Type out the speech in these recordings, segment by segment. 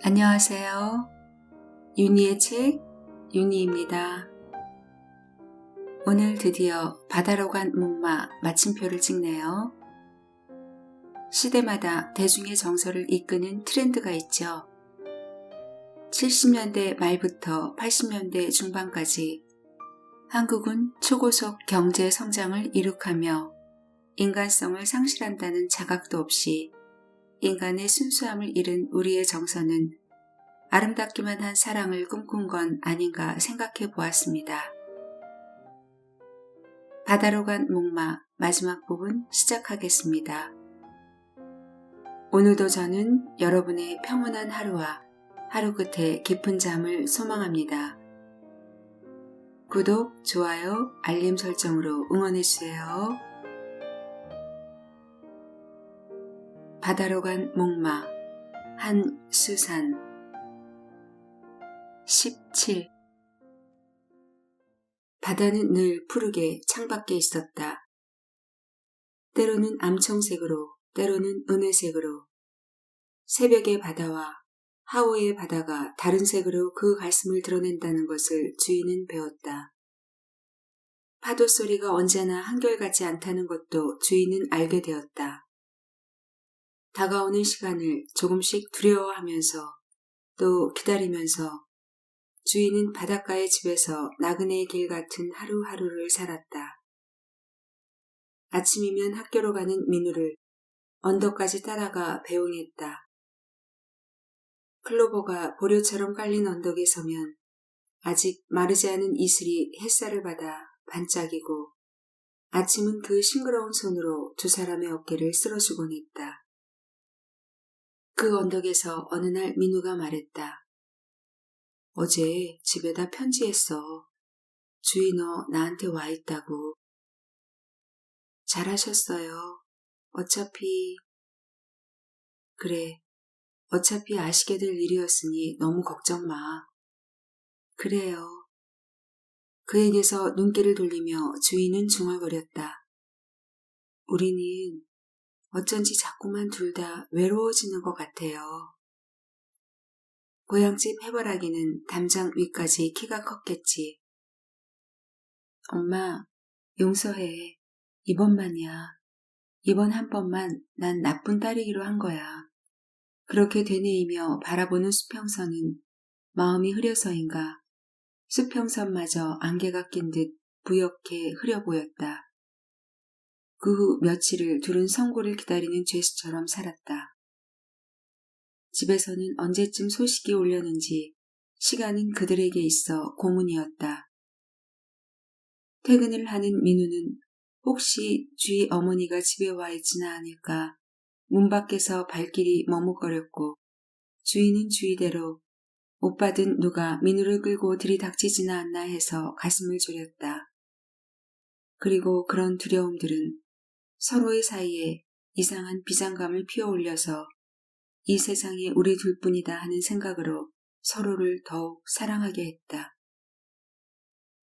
안녕하세요. 윤희의 책, 윤희입니다. 오늘 드디어 바다로 간 목마 마침표를 찍네요. 시대마다 대중의 정서를 이끄는 트렌드가 있죠. 70년대 말부터 80년대 중반까지 한국은 초고속 경제 성장을 이룩하며 인간성을 상실한다는 자각도 없이 인간의 순수함을 잃은 우리의 정서는 아름답기만 한 사랑을 꿈꾼 건 아닌가 생각해 보았습니다. 바다로 간 목마 마지막 부분 시작하겠습니다. 오늘도 저는 여러분의 평온한 하루와 하루 끝에 깊은 잠을 소망합니다. 구독, 좋아요, 알림 설정으로 응원해주세요. 바다로 간 목마 한수산 17 바다는 늘 푸르게 창밖에 있었다. 때로는 암청색으로, 때로는 은회색으로 새벽의 바다와 하오의 바다가 다른 색으로 그 가슴을 드러낸다는 것을 주인은 배웠다. 파도 소리가 언제나 한결같지 않다는 것도 주인은 알게 되었다. 다가오는 시간을 조금씩 두려워하면서 또 기다리면서 주인은 바닷가의 집에서 나그네의 길 같은 하루하루를 살았다. 아침이면 학교로 가는 민우를 언덕까지 따라가 배웅했다. 클로버가 보료처럼 깔린 언덕에 서면 아직 마르지 않은 이슬이 햇살을 받아 반짝이고 아침은 그 싱그러운 손으로 두 사람의 어깨를 쓸어주곤 했다. 그 언덕에서 어느 날 민우가 말했다. 어제 집에다 편지했어. 주인 너 나한테 와 있다고. 잘하셨어요. 그래. 어차피 아시게 될 일이었으니 너무 걱정 마. 그래요. 그에게서 눈길을 돌리며 주인은 중얼거렸다. 우리는 어쩐지 자꾸만 둘 다 외로워지는 것 같아요. 고향집 해바라기는 담장 위까지 키가 컸겠지. 엄마, 용서해. 이번만이야. 이번 한 번만 난 나쁜 딸이기로 한 거야. 그렇게 되뇌이며 바라보는 수평선은 마음이 흐려서인가 수평선마저 안개가 낀 듯 부옇게 흐려 보였다. 그 후 며칠을 둘은 선고를 기다리는 죄수처럼 살았다. 집에서는 언제쯤 소식이 올려는지 시간은 그들에게 있어 고문이었다. 퇴근을 하는 민우는 혹시 주희 어머니가 집에 와 있지는 않을까 문 밖에서 발길이 머뭇거렸고 주인은 주의대로 오빠든 누가 민우를 끌고 들이닥치지는 않나 해서 가슴을 졸였다. 그리고 그런 두려움들은 서로의 사이에 이상한 비장감을 피어올려서 이 세상에 우리 둘뿐이다 하는 생각으로 서로를 더욱 사랑하게 했다.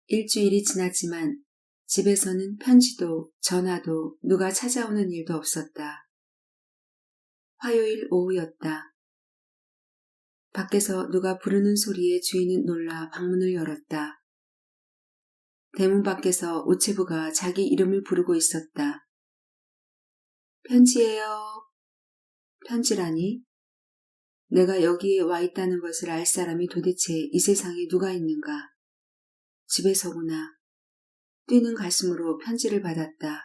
일주일이 지났지만 집에서는 편지도 전화도 누가 찾아오는 일도 없었다. 화요일 오후였다. 밖에서 누가 부르는 소리에 주인은 놀라 방문을 열었다. 대문 밖에서 우체부가 자기 이름을 부르고 있었다. 편지예요. 편지라니? 내가 여기에 와 있다는 것을 알 사람이 도대체 이 세상에 누가 있는가? 집에서구나. 뛰는 가슴으로 편지를 받았다.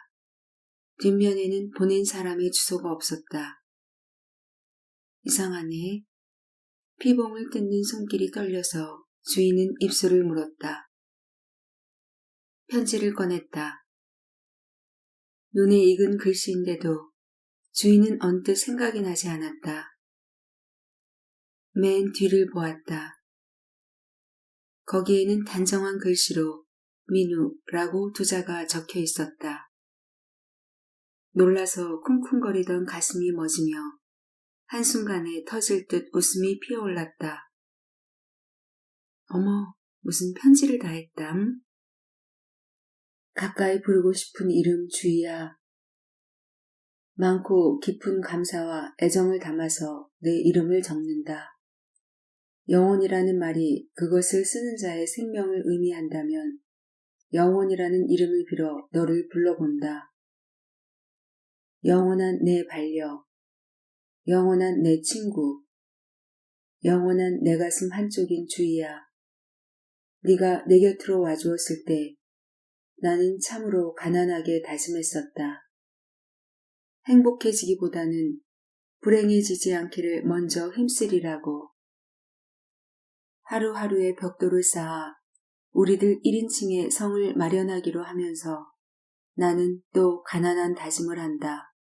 뒷면에는 보낸 사람의 주소가 없었다. 이상하네. 피봉을 뜯는 손길이 떨려서 주인은 입술을 물었다. 편지를 꺼냈다. 눈에 익은 글씨인데도 주인은 언뜻 생각이 나지 않았다. 맨 뒤를 보았다. 거기에는 단정한 글씨로 민우라고 두 자가 적혀 있었다. 놀라서 쿵쿵거리던 가슴이 멎으며 한순간에 터질 듯 웃음이 피어올랐다. 어머, 무슨 편지를 다 했담? 가까이 부르고 싶은 이름 주희야. 많고 깊은 감사와 애정을 담아서 내 이름을 적는다. 영혼이라는 말이 그것을 쓰는 자의 생명을 의미한다면 영혼이라는 이름을 빌어 너를 불러본다. 영원한 내 반려, 영원한 내 친구, 영원한 내 가슴 한쪽인 주희야. 네가 내 곁으로 와주었을 때 나는 참으로 가난하게 다짐했었다. 행복해지기보다는 불행해지지 않기를 먼저 힘쓰리라고. 하루하루의 벽돌을 쌓아 우리들 1인칭의 성을 마련하기로 하면서 나는 또 가난한 다짐을 한다.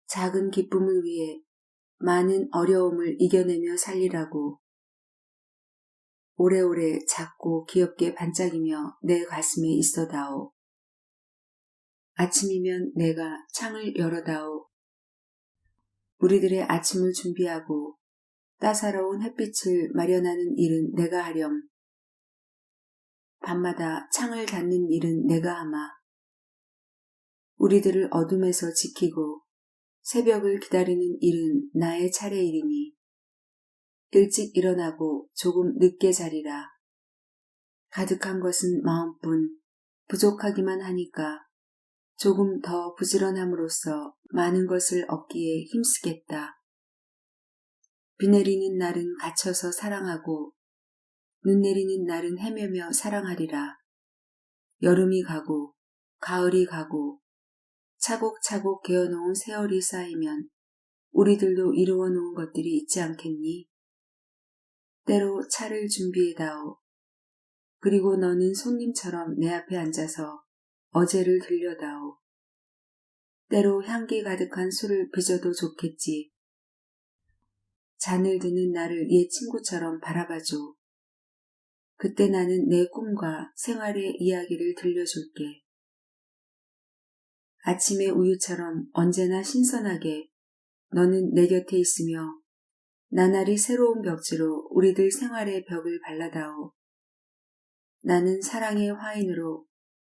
작은 기쁨을 위해 많은 어려움을 이겨내며 살리라고. 오래오래 작고 귀엽게 반짝이며 내 가슴에 있어다오. 아침이면 내가 창을 열어다오. 우리들의 아침을 준비하고 따사로운 햇빛을 마련하는 일은 내가 하렴. 밤마다 창을 닫는 일은 내가 하마. 우리들을 어둠에서 지키고 새벽을 기다리는 일은 나의 차례이리니 일찍 일어나고 조금 늦게 자리라. 가득한 것은 마음뿐 부족하기만 하니까 조금 더 부지런함으로써 많은 것을 얻기에 힘쓰겠다. 비 내리는 날은 갇혀서 사랑하고 눈 내리는 날은 헤매며 사랑하리라. 여름이 가고 가을이 가고 차곡차곡 개어놓은 세월이 쌓이면 우리들도 이루어 놓은 것들이 있지 않겠니? 때로 차를 준비해다오. 그리고 너는 손님처럼 내 앞에 앉아서 어제를 들려다오. 때로 향기 가득한 술을 빚어도 좋겠지. 잔을 드는 나를 옛 친구처럼 바라봐줘. 그때 나는 내 꿈과 생활의 이야기를 들려줄게. 아침의 우유처럼 언제나 신선하게 너는 내 곁에 있으며 나날이 새로운 벽지로 우리들 생활의 벽을 발라다오. 나는 사랑의 화인으로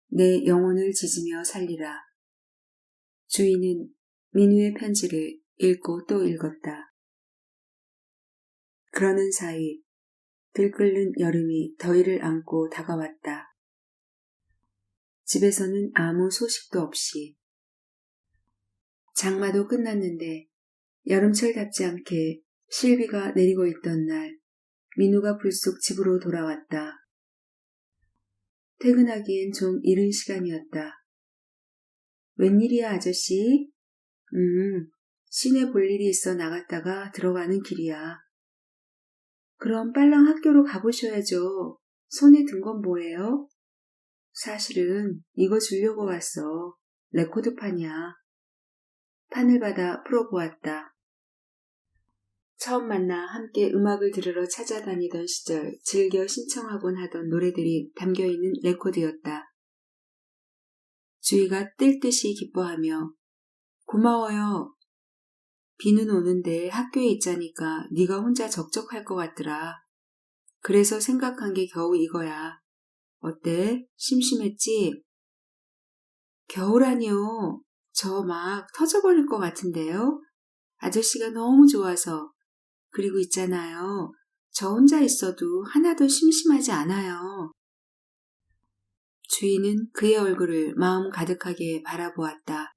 내 영혼을 지지며 살리라. 주인은 민우의 편지를 읽고 또 읽었다. 그러는 사이 들끓는 여름이 더위를 안고 다가왔다. 집에서는 아무 소식도 없이. 장마도 끝났는데 여름철답지 않게 실비가 내리고 있던 날 민우가 불쑥 집으로 돌아왔다. 퇴근하기엔 좀 이른 시간이었다. 웬일이야 아저씨? 시내 볼 일이 있어 나갔다가 들어가는 길이야. 그럼 빨랑 학교로 가보셔야죠. 손에 든 건 뭐예요? 사실은 이거 주려고 왔어. 레코드판이야. 판을 받아 풀어보았다. 처음 만나 함께 음악을 들으러 찾아다니던 시절 즐겨 신청하곤 하던 노래들이 담겨있는 레코드였다. 주희가 뜰 듯이 기뻐하며 고마워요. 비는 오는데 학교에 있자니까 네가 혼자 적적할 것 같더라. 그래서 생각한 게 겨우 이거야. 어때? 심심했지? 겨울아니요. 저 막 터져버릴 것 같은데요. 아저씨가 너무 좋아서. 그리고 있잖아요. 저 혼자 있어도 하나도 심심하지 않아요. 주인은 그의 얼굴을 마음 가득하게 바라보았다.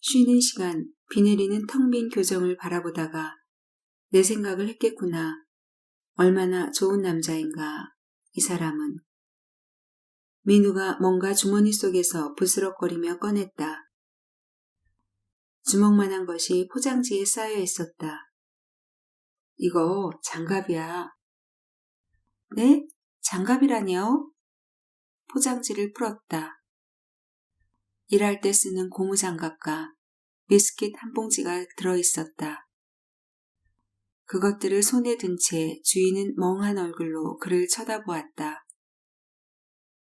쉬는 시간 비 내리는 텅 빈 교정을 바라보다가 내 생각을 했겠구나. 얼마나 좋은 남자인가, 이 사람은. 민우가 뭔가 주머니 속에서 부스럭거리며 꺼냈다. 주먹만한 것이 포장지에 쌓여 있었다. 이거 장갑이야. 네? 장갑이라뇨? 포장지를 풀었다. 일할 때 쓰는 고무장갑과 비스킷 한 봉지가 들어있었다. 그것들을 손에 든 채 주인은 멍한 얼굴로 그를 쳐다보았다.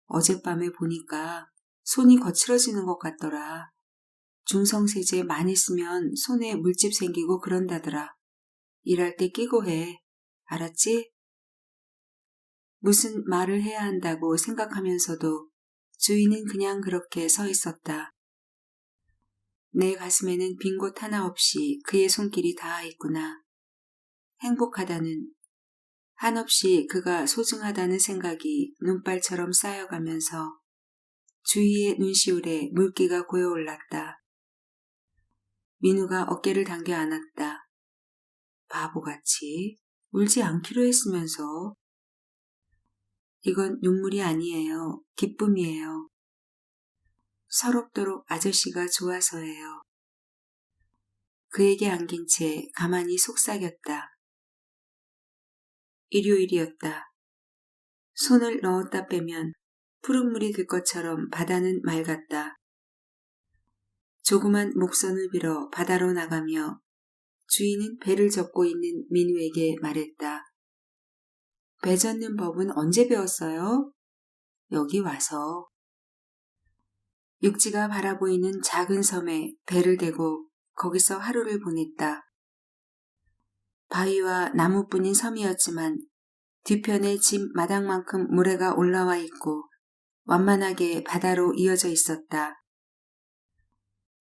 어젯밤에 보니까 손이 거칠어지는 것 같더라. 중성세제 많이 쓰면 손에 물집 생기고 그런다더라. 일할 때 끼고 해. 알았지? 무슨 말을 해야 한다고 생각하면서도 주인은 그냥 그렇게 서 있었다. 내 가슴에는 빈 곳 하나 없이 그의 손길이 닿아 있구나. 행복하다는, 한없이 그가 소중하다는 생각이 눈발처럼 쌓여가면서 주위의 눈시울에 물기가 고여올랐다. 민우가 어깨를 당겨 안았다. 바보같이 울지 않기로 했으면서. 이건 눈물이 아니에요. 기쁨이에요. 서럽도록 아저씨가 좋아서예요. 그에게 안긴 채 가만히 속삭였다. 일요일이었다. 손을 넣었다 빼면 푸른 물이 들 것처럼 바다는 맑았다. 조그만 목선을 빌어 바다로 나가며 주인은 배를 젓고 있는 민우에게 말했다. 배 젓는 법은 언제 배웠어요? 여기 와서. 육지가 바라보이는 작은 섬에 배를 대고 거기서 하루를 보냈다. 바위와 나무뿐인 섬이었지만 뒤편에 집 마당만큼 모래가 올라와 있고 완만하게 바다로 이어져 있었다.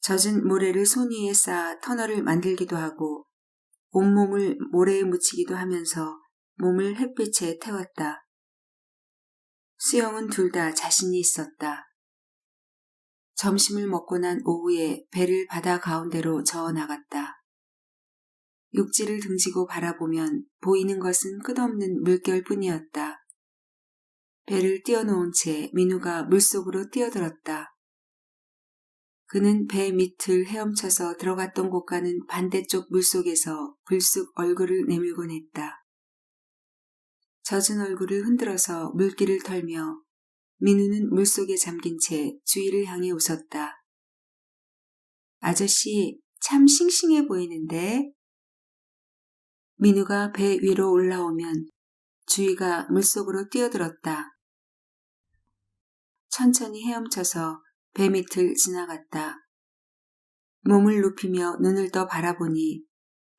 젖은 모래를 손 위에 쌓아 터널을 만들기도 하고 온몸을 모래에 묻히기도 하면서 몸을 햇빛에 태웠다. 수영은 둘 다 자신이 있었다. 점심을 먹고 난 오후에 배를 바다 가운데로 저어 나갔다. 육지를 등지고 바라보면 보이는 것은 끝없는 물결 뿐이었다. 배를 띄워놓은 채 민우가 물속으로 뛰어들었다. 그는 배 밑을 헤엄쳐서 들어갔던 곳과는 반대쪽 물속에서 불쑥 얼굴을 내밀곤 했다. 젖은 얼굴을 흔들어서 물기를 털며 민우는 물속에 잠긴 채 주위를 향해 웃었다. 아저씨, 참 싱싱해 보이는데? 민우가 배 위로 올라오면 주위가 물속으로 뛰어들었다. 천천히 헤엄쳐서 배 밑을 지나갔다. 몸을 눕히며 눈을 떠 바라보니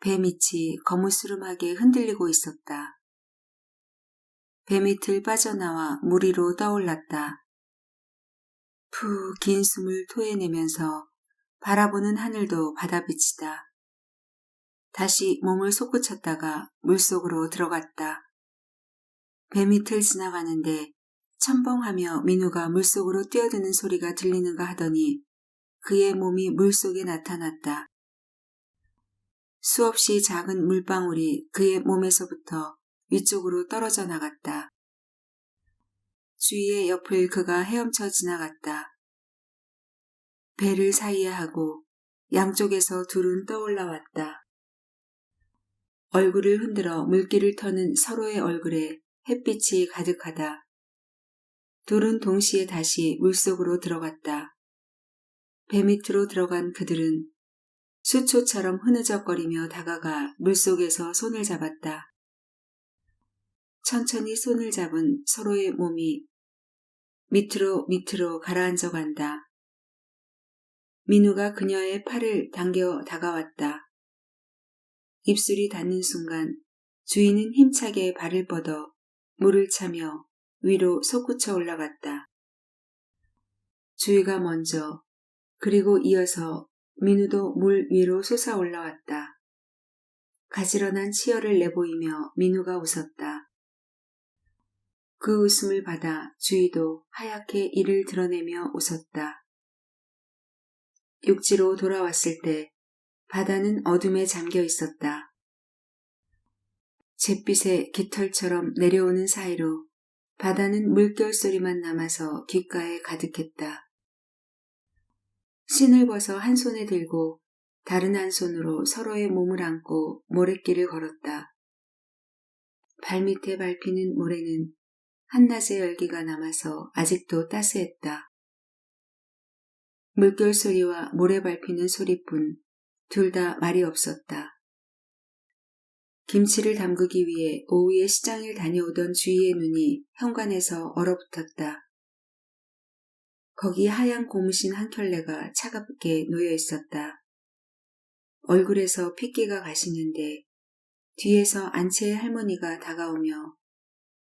배 밑이 거무스름하게 흔들리고 있었다. 배 밑을 빠져나와 물 위로 떠올랐다. 푹 긴 숨을 토해내면서 바라보는 하늘도 바다빛이다. 다시 몸을 솟구쳤다가 물속으로 들어갔다. 배 밑을 지나가는데 첨벙하며 민우가 물속으로 뛰어드는 소리가 들리는가 하더니 그의 몸이 물속에 나타났다. 수없이 작은 물방울이 그의 몸에서부터 위쪽으로 떨어져 나갔다. 주위의 옆을 그가 헤엄쳐 지나갔다. 배를 사이에 하고 양쪽에서 둘은 떠올라왔다. 얼굴을 흔들어 물기를 터는 서로의 얼굴에 햇빛이 가득하다. 둘은 동시에 다시 물속으로 들어갔다. 배 밑으로 들어간 그들은 수초처럼 흐느적거리며 다가가 물속에서 손을 잡았다. 천천히 손을 잡은 서로의 몸이 밑으로 가라앉아 간다. 민우가 그녀의 팔을 당겨 다가왔다. 입술이 닿는 순간 주인은 힘차게 발을 뻗어 물을 차며 위로 솟구쳐 올라갔다. 주위가 먼저, 그리고 이어서 민우도 물 위로 솟아 올라왔다. 가지런한 치열을 내보이며 민우가 웃었다. 그 웃음을 받아 주위도 하얗게 이를 드러내며 웃었다. 육지로 돌아왔을 때 바다는 어둠에 잠겨 있었다. 잿빛의 깃털처럼 내려오는 사이로 바다는 물결 소리만 남아서 귓가에 가득했다. 신을 벗어 한 손에 들고 다른 한 손으로 서로의 몸을 안고 모래길을 걸었다. 발밑에 밟히는 모래는 한낮의 열기가 남아서 아직도 따스했다. 물결 소리와 모래 밟히는 소리뿐 둘 다 말이 없었다. 김치를 담그기 위해 오후에 시장을 다녀오던 주희의 눈이 현관에서 얼어붙었다. 거기 하얀 고무신 한 켤레가 차갑게 놓여 있었다. 얼굴에서 핏기가 가시는데 뒤에서 안채의 할머니가 다가오며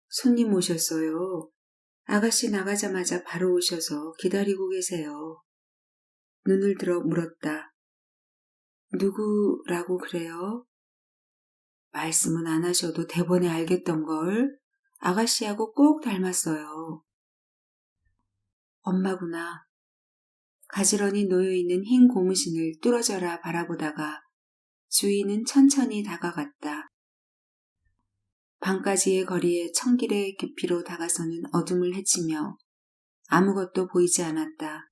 손님 오셨어요. 아가씨 나가자마자 바로 오셔서 기다리고 계세요. 눈을 들어 물었다. 누구라고 그래요? 말씀은 안 하셔도 대번에 알겠던걸. 아가씨하고 꼭 닮았어요. 엄마구나. 가지런히 놓여있는 흰 고무신을 뚫어져라 바라보다가 주인은 천천히 다가갔다. 방까지의 거리에 천길의 깊이로 다가서는 어둠을 헤치며 아무것도 보이지 않았다.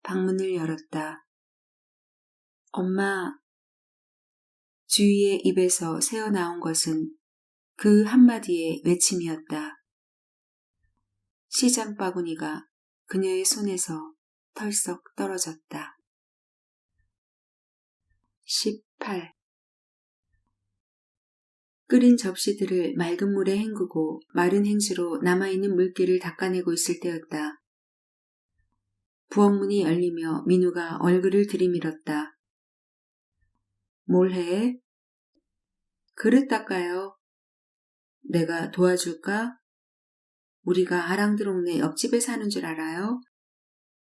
방문을 열었다. 엄마. 주희의 입에서 새어나온 것은 그 한마디의 외침이었다. 시장 바구니가 그녀의 손에서 털썩 떨어졌다. 18. 끓인 접시들을 맑은 물에 헹구고 마른 행주로 남아있는 물기를 닦아내고 있을 때였다. 부엌문이 열리며 민우가 얼굴을 들이밀었다. 뭘 해? 그릇 닦아요. 내가 도와줄까? 우리가 아랑드롱네 옆집에 사는 줄 알아요?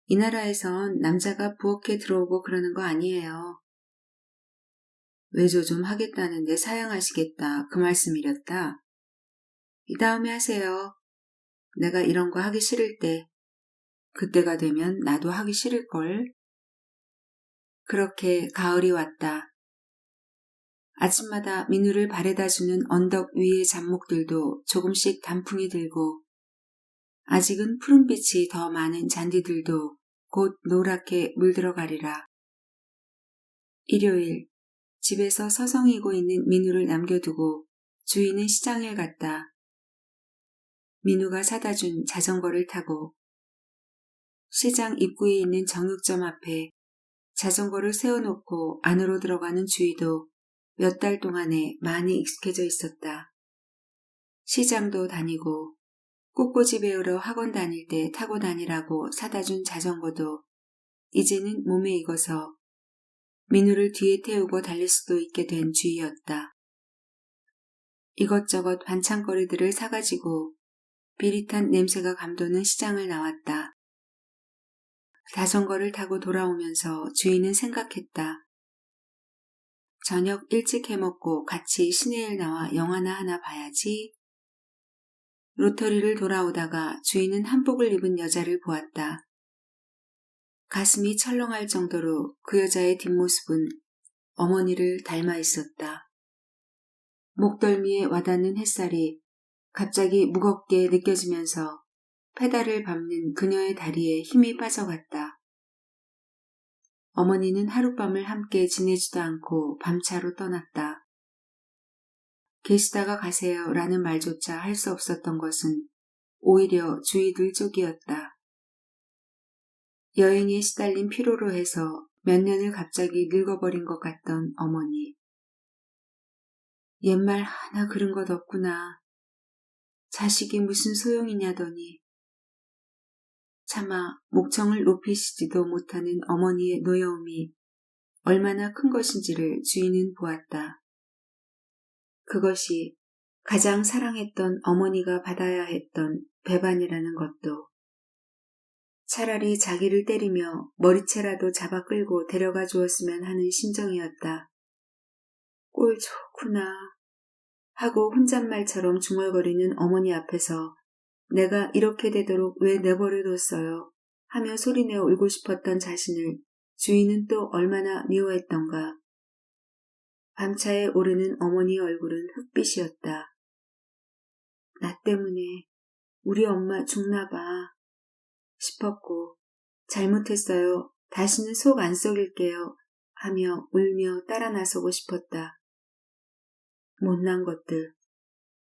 이 나라에선 남자가 부엌에 들어오고 그러는 거 아니에요. 외조 좀 하겠다는데 사양하시겠다 그 말씀이랬다. 이 다음에 하세요. 내가 이런 거 하기 싫을 때 그때가 되면 나도 하기 싫을걸. 그렇게 가을이 왔다. 아침마다 민우를 바래다주는 언덕 위의 잡목들도 조금씩 단풍이 들고 아직은 푸른빛이 더 많은 잔디들도 곧 노랗게 물들어가리라. 일요일 집에서 서성이고 있는 민우를 남겨두고 주인은 시장에 갔다. 민우가 사다 준 자전거를 타고 시장 입구에 있는 정육점 앞에 자전거를 세워놓고 안으로 들어가는 주희도 몇 달 동안에 많이 익숙해져 있었다. 시장도 다니고 꽃꽂이 배우러 학원 다닐 때 타고 다니라고 사다 준 자전거도 이제는 몸에 익어서 민우를 뒤에 태우고 달릴 수도 있게 된 주희였다. 이것저것 반찬거리들을 사가지고 비릿한 냄새가 감도는 시장을 나왔다. 자전거를 타고 돌아오면서 주희는 생각했다. 저녁 일찍 해먹고 같이 시내에 나와 영화나 하나 봐야지. 로터리를 돌아오다가 주희는 한복을 입은 여자를 보았다. 가슴이 철렁할 정도로 그 여자의 뒷모습은 어머니를 닮아 있었다. 목덜미에 와닿는 햇살이 갑자기 무겁게 느껴지면서 페달을 밟는 그녀의 다리에 힘이 빠져갔다. 어머니는 하룻밤을 함께 지내지도 않고 밤차로 떠났다. 계시다가 가세요 라는 말조차 할 수 없었던 것은 오히려 주위들 쪽이었다. 여행에 시달린 피로로 해서 몇 년을 갑자기 늙어버린 것 같던 어머니. 옛말 하나 그른 것 없구나. 자식이 무슨 소용이냐더니. 차마 목청을 높이시지도 못하는 어머니의 노여움이 얼마나 큰 것인지를 주인은 보았다. 그것이 가장 사랑했던 어머니가 받아야 했던 배반이라는 것도 차라리 자기를 때리며 머리채라도 잡아 끌고 데려가 주었으면 하는 심정이었다. 꼴 좋구나 하고 혼잣말처럼 중얼거리는 어머니 앞에서 내가 이렇게 되도록 왜 내버려뒀어요 하며 소리내어 울고 싶었던 자신을 주인은 또 얼마나 미워했던가. 밤차에 오르는 어머니 얼굴은 흑빛이었다. 나 때문에 우리 엄마 죽나봐 싶었고 잘못했어요. 다시는 속 안 썩일게요 하며 울며 따라 나서고 싶었다. 못난 것들.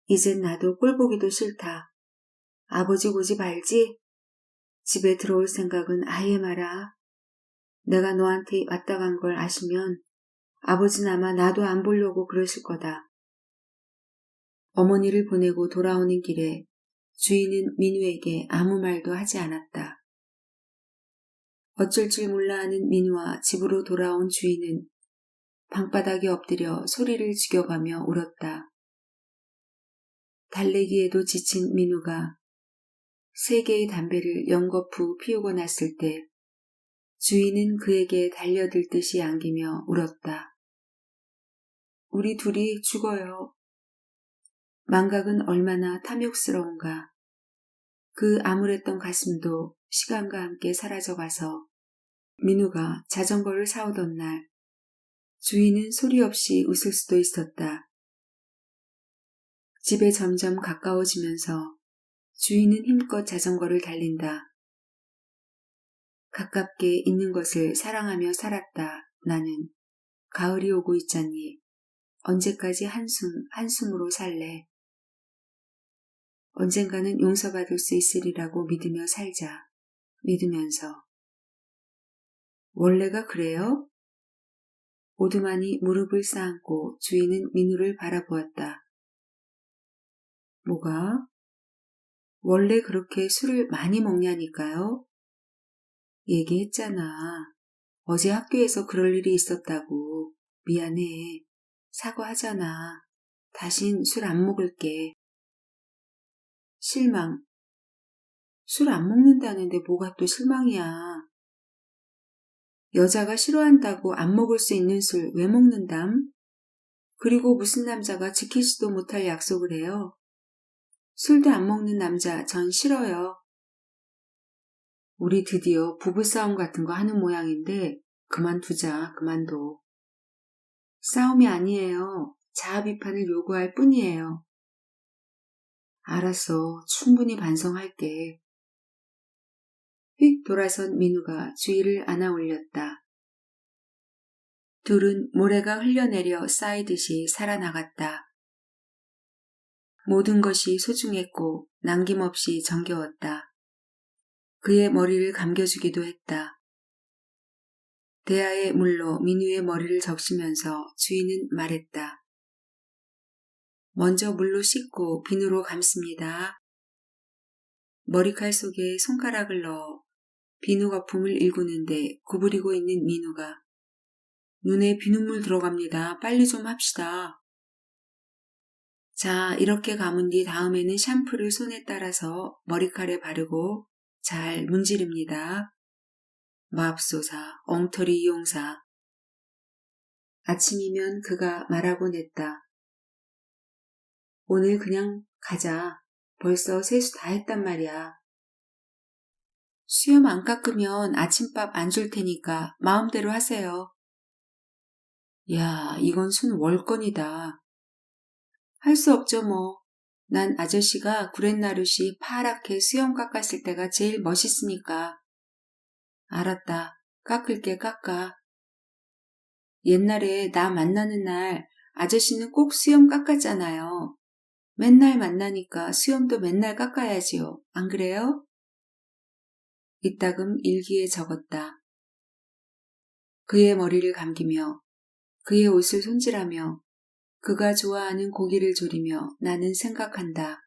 이젠 나도 꼴보기도 싫다. 아버지 고집 알지? 집에 들어올 생각은 아예 마라. 내가 너한테 왔다 간 걸 아시면 아버지는 아마 나도 안 보려고 그러실 거다. 어머니를 보내고 돌아오는 길에 주인은 민우에게 아무 말도 하지 않았다. 어쩔 줄 몰라 하는 민우와 집으로 돌아온 주인은 방바닥에 엎드려 소리를 죽여가며 울었다. 달래기에도 지친 민우가 3개의 담배를 연거푸 피우고 났을 때 주인은 그에게 달려들 듯이 안기며 울었다. 우리 둘이 죽어요. 망각은 얼마나 탐욕스러운가. 그 암울했던 가슴도 시간과 함께 사라져가서 민우가 자전거를 사오던 날 주인은 소리 없이 웃을 수도 있었다. 집에 점점 가까워지면서 주인은 힘껏 자전거를 달린다. 가깝게 있는 것을 사랑하며 살았다. 나는 가을이 오고 있잖니. 언제까지 한숨으로 살래. 언젠가는 용서받을 수 있으리라고 믿으며 살자. 믿으면서. 원래가 그래요? 오두만이 무릎을 쌓고 주인은 민우를 바라보았다. 뭐가? 원래 그렇게 술을 많이 먹냐니까요? 얘기했잖아. 어제 학교에서 그럴 일이 있었다고. 미안해. 사과하잖아. 다신 술 안 먹을게. 실망. 술 안 먹는다는데 뭐가 또 실망이야. 여자가 싫어한다고 안 먹을 수 있는 술 왜 먹는담? 그리고 무슨 남자가 지키지도 못할 약속을 해요? 술도 안 먹는 남자 전 싫어요. 우리 드디어 부부싸움 같은 거 하는 모양인데 그만두자, 그만둬. 싸움이 아니에요. 자아 비판을 요구할 뿐이에요. 알았어. 충분히 반성할게. 휙 돌아선 민우가 주위를 안아 올렸다. 둘은 모래가 흘려내려 쌓이듯이 살아나갔다. 모든 것이 소중했고 남김없이 정겨웠다. 그의 머리를 감겨주기도 했다. 대야의 물로 민우의 머리를 적시면서 주인은 말했다. 먼저 물로 씻고 비누로 감습니다. 머리칼 속에 손가락을 넣어 비누 거품을 일구는데 구부리고 있는 민우가 눈에 비눗물 들어갑니다. 빨리 좀 합시다. 자, 이렇게 감은 뒤 다음에는 샴푸를 손에 따라서 머리칼에 바르고 잘 문지릅니다. 맙소사, 엉터리 이용사. 아침이면 그가 말하곤 했다. 오늘 그냥 가자. 벌써 세수 다 했단 말이야. 수염 안 깎으면 아침밥 안 줄 테니까 마음대로 하세요. 야, 이건 순 월권이다. 할 수 없죠 뭐. 난 아저씨가 구렛나룻이 파랗게 수염 깎았을 때가 제일 멋있으니까. 알았다. 깎을게 깎아. 옛날에 나 만나는 날 아저씨는 꼭 수염 깎았잖아요. 맨날 만나니까 수염도 맨날 깎아야지요. 안 그래요? 이따금 일기에 적었다. 그의 머리를 감기며 그의 옷을 손질하며 그가 좋아하는 고기를 조리며 나는 생각한다.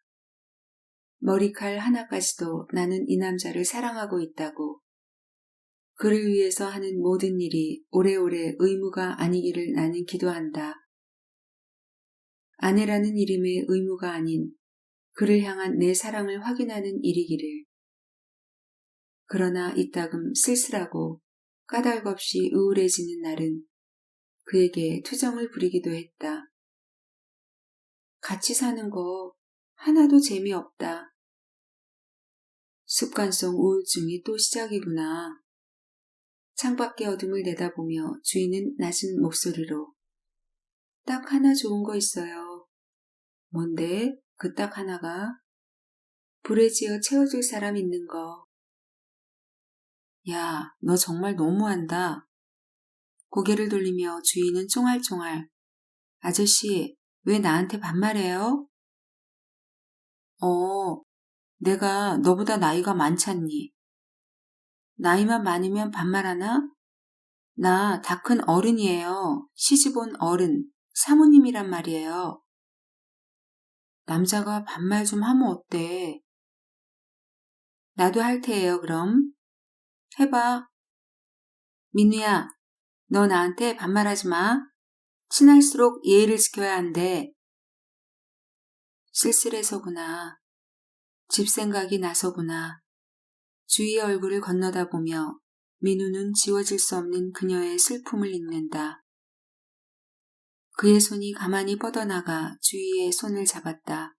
머리칼 하나까지도 나는 이 남자를 사랑하고 있다고. 그를 위해서 하는 모든 일이 오래오래 의무가 아니기를 나는 기도한다. 아내라는 이름의 의무가 아닌 그를 향한 내 사랑을 확인하는 일이기를. 그러나 이따금 쓸쓸하고 까닭없이 우울해지는 날은 그에게 투정을 부리기도 했다. 같이 사는 거 하나도 재미없다. 습관성 우울증이 또 시작이구나. 창밖의 어둠을 내다보며 주인은 낮은 목소리로 딱 하나 좋은 거 있어요. 뭔데? 그 딱 하나가? 불에 지어 채워줄 사람 있는 거. 야, 너 정말 너무한다. 고개를 돌리며 주인은 쫑알쫑알. 아저씨, 왜 나한테 반말해요? 내가 너보다 나이가 많잖니. 나이만 많으면 반말하나? 나 다 큰 어른이에요. 시집온 어른, 사모님이란 말이에요. 남자가 반말 좀 하면 어때? 나도 할 테예요, 그럼. 해봐. 민우야, 너 나한테 반말하지 마. 친할수록 예의를 지켜야 한대. 쓸쓸해서구나. 집 생각이 나서구나. 주희의 얼굴을 건너다 보며 민우는 지워질 수 없는 그녀의 슬픔을 읽는다. 그의 손이 가만히 뻗어나가 주희의 손을 잡았다.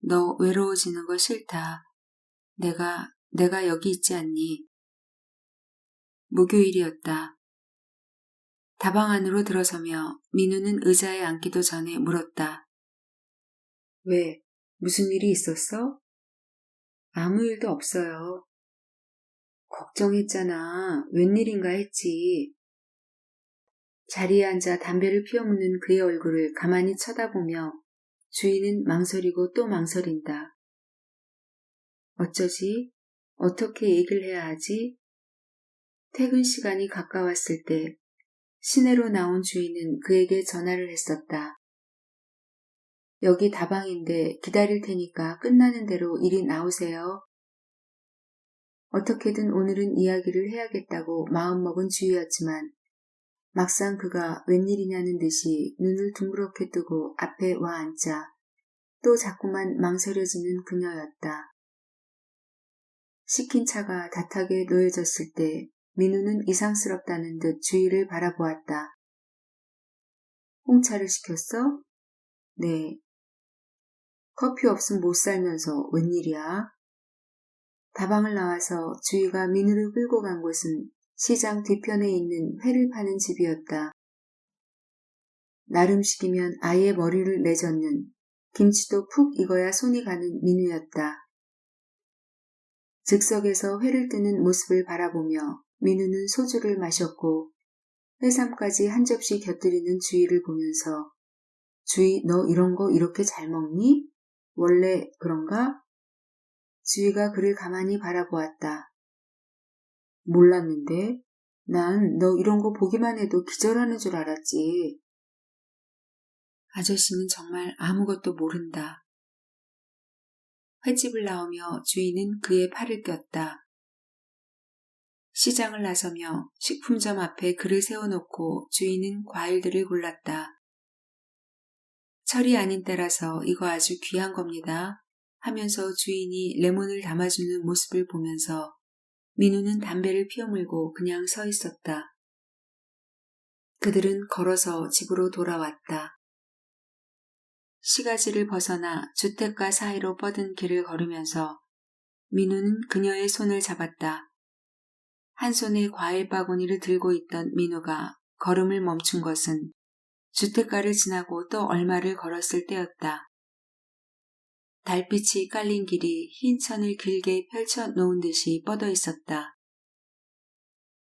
너 외로워지는 거 싫다. 내가 여기 있지 않니? 목요일이었다. 다방 안으로 들어서며 민우는 의자에 앉기도 전에 물었다. 왜? 무슨 일이 있었어? 아무 일도 없어요. 걱정했잖아. 웬일인가 했지. 자리에 앉아 담배를 피워묻는 그의 얼굴을 가만히 쳐다보며 주인은 망설이고 또 망설인다. 어쩌지? 어떻게 얘기를 해야 하지? 퇴근 시간이 가까웠을 때 시내로 나온 주인은 그에게 전화를 했었다. 여기 다방인데 기다릴 테니까 끝나는 대로 이리 나오세요. 어떻게든 오늘은 이야기를 해야겠다고 마음먹은 주희였지만 막상 그가 웬일이냐는 듯이 눈을 둥그렇게 뜨고 앞에 와 앉자 또 자꾸만 망설여지는 그녀였다. 시킨 차가 닷하게 놓여졌을 때 민우는 이상스럽다는 듯 주희를 바라보았다. 홍차를 시켰어? 네. 커피 없음 못 살면서 웬일이야? 다방을 나와서 주희가 민우를 끌고 간 곳은 시장 뒤편에 있는 회를 파는 집이었다. 나름식이면 아예 머리를 내젓는 김치도 푹 익어야 손이 가는 민우였다. 즉석에서 회를 뜨는 모습을 바라보며 민우는 소주를 마셨고 해삼까지 한 접시 곁들이는 주희를 보면서 주희 너 이런 거 이렇게 잘 먹니? 원래 그런가? 주희가 그를 가만히 바라보았다. 몰랐는데 난 너 이런 거 보기만 해도 기절하는 줄 알았지. 아저씨는 정말 아무것도 모른다. 횟집을 나오며 주인은 그의 팔을 꼈다. 시장을 나서며 식품점 앞에 그를 세워놓고 주인은 과일들을 골랐다. 철이 아닌 때라서 이거 아주 귀한 겁니다. 하면서 주인이 레몬을 담아주는 모습을 보면서 민우는 담배를 피워물고 그냥 서 있었다. 그들은 걸어서 집으로 돌아왔다. 시가지를 벗어나 주택가 사이로 뻗은 길을 걸으면서 민우는 그녀의 손을 잡았다. 한 손에 과일 바구니를 들고 있던 민우가 걸음을 멈춘 것은 주택가를 지나고 또 얼마를 걸었을 때였다. 달빛이 깔린 길이 흰 천을 길게 펼쳐 놓은 듯이 뻗어 있었다.